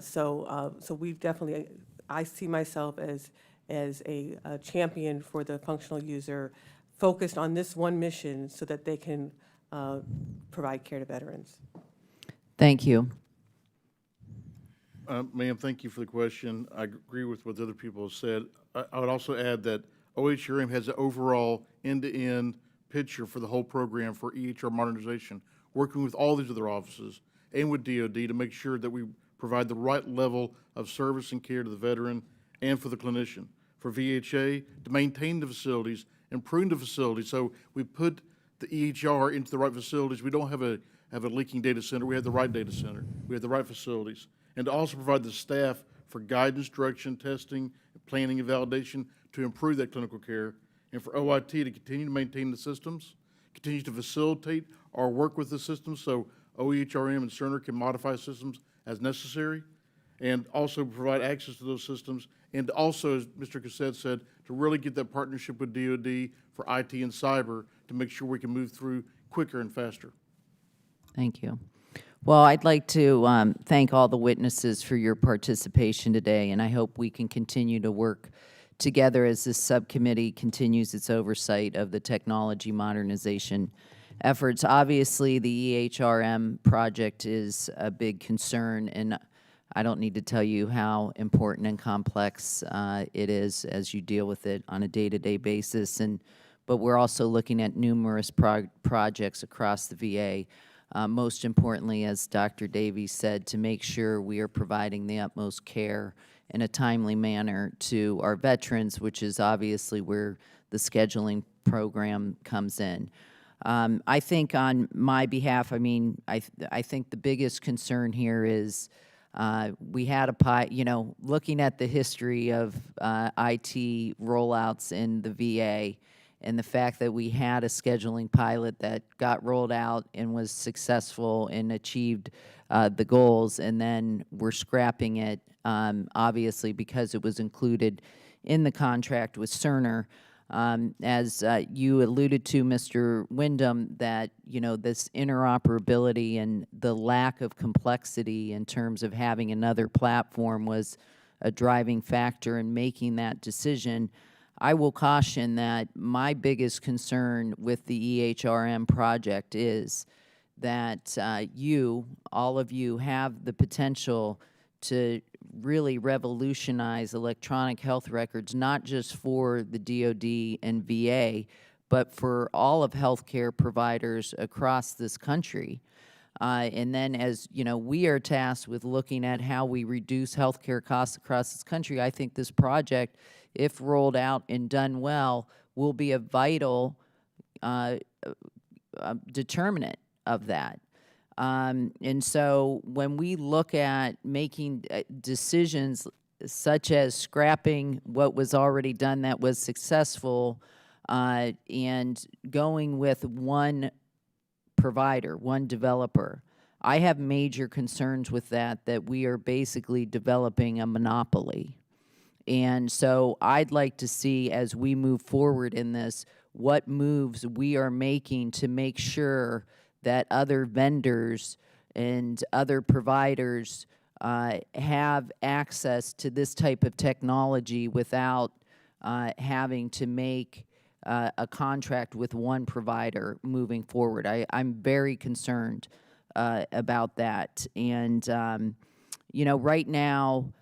So we've definitely, I see myself as a champion for the functional user, focused on this one mission so that they can provide care to veterans. Thank you. Ma'am, thank you for the question. I agree with what other people have said. I would also add that OHRM has an overall end-to-end picture for the whole program for EHR modernization, working with all these other offices and with DoD to make sure that we provide the right level of service and care to the veteran and for the clinician. For VHA, to maintain the facilities, improve the facilities, so we put the EHR into the right facilities. We don't have a leaking data center. We have the right data center. We have the right facilities. And to also provide the staff for guidance, direction, testing, planning, and validation to improve that clinical care. And for OIT to continue to maintain the systems, continue to facilitate our work with the systems so OEHRM and Cerner can modify systems as necessary, and also provide access to those systems. And also, as Mr. Cassett said, to really get that partnership with DoD for IT and cyber to make sure we can move through quicker and faster. Thank you. Well, I'd like to thank all the witnesses for your participation today, and I hope we can continue to work together as this subcommittee continues its oversight of the technology modernization efforts. Obviously, the EHRM project is a big concern, and I don't need to tell you how important and complex it is as you deal with it on a day-to-day basis. But we're also looking at numerous projects across the VA. Most importantly, as Dr. Davies said, to make sure we are providing the utmost care in a timely manner to our veterans, which is obviously where the scheduling program comes in. I think on my behalf, I mean, I think the biggest concern here is we had looking at the history of IT rollouts in the VA, and the fact that we had a scheduling pilot that got rolled out and was successful and achieved the goals, and then we're scrapping it, obviously, because it was included in the contract with Cerner. As you alluded to, Mr. Wyndham, that, this interoperability and the lack of complexity in terms of having another platform was a driving factor in making that decision. I will caution that my biggest concern with the EHRM project is that all of you have the potential to really revolutionize electronic health records, not just for the DoD and VA, but for all of healthcare providers across this country. And then as we are tasked with looking at how we reduce healthcare costs across this country, I think this project, if rolled out and done well, will be a vital determinant of that. And so when we look at making decisions such as scrapping what was already done that was successful and going with one provider, one developer, I have major concerns with that we are basically developing a monopoly. And so I'd like to see, as we move forward in this, what moves we are making to make sure that other vendors and other providers have access to this type of technology without having to make a contract with one provider moving forward. I'm very concerned about that. And, right now,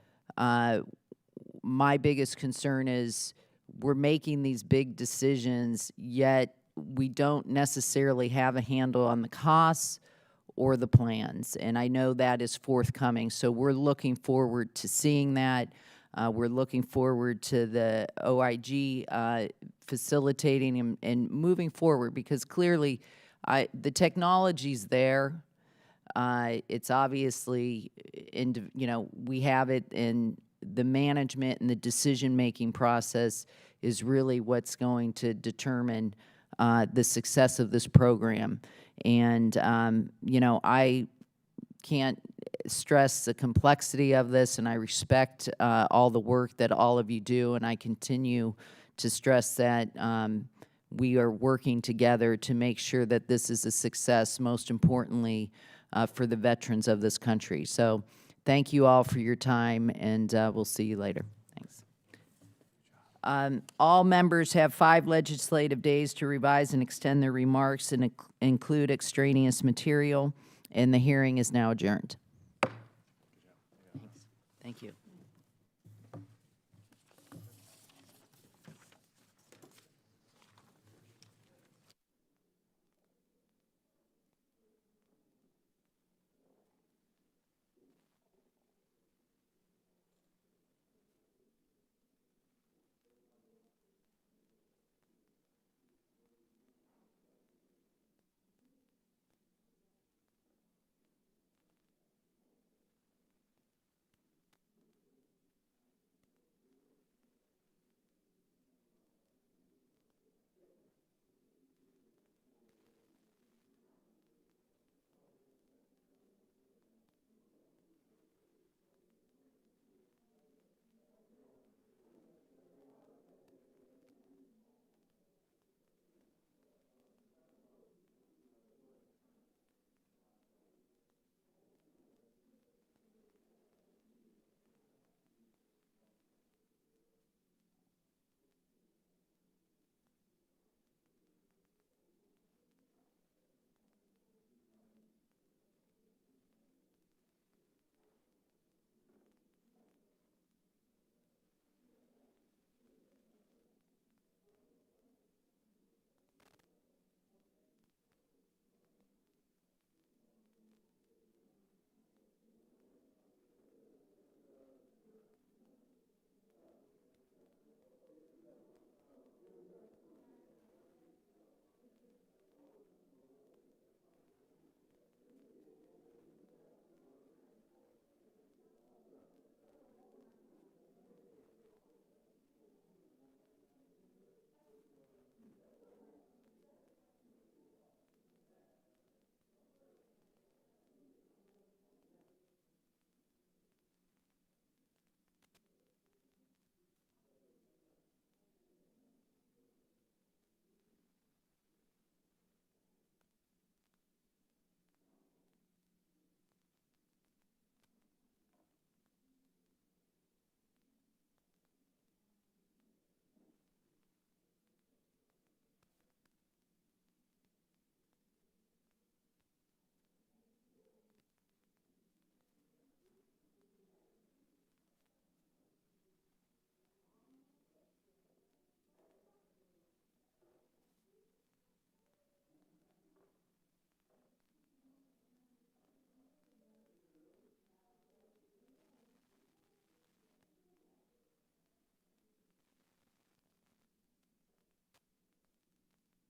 my biggest concern is we're making these big decisions, yet we don't necessarily have a handle on the costs or the plans, and I know that is forthcoming. So we're looking forward to seeing that. We're looking forward to the OIG facilitating and moving forward, because clearly the technology's there. It's obviously, we have it, in the management and the decision-making process is really what's going to determine the success of this program. And, I can't stress the complexity of this, and I respect all the work that all of you do, and I continue to stress that we are working together to make sure that this is a success, most importantly, for the veterans of this country. So thank you all for your time, and we'll see you later. Thanks. All members have 5 legislative days to revise and extend their remarks and include extraneous material, and the hearing is now adjourned. Thank you.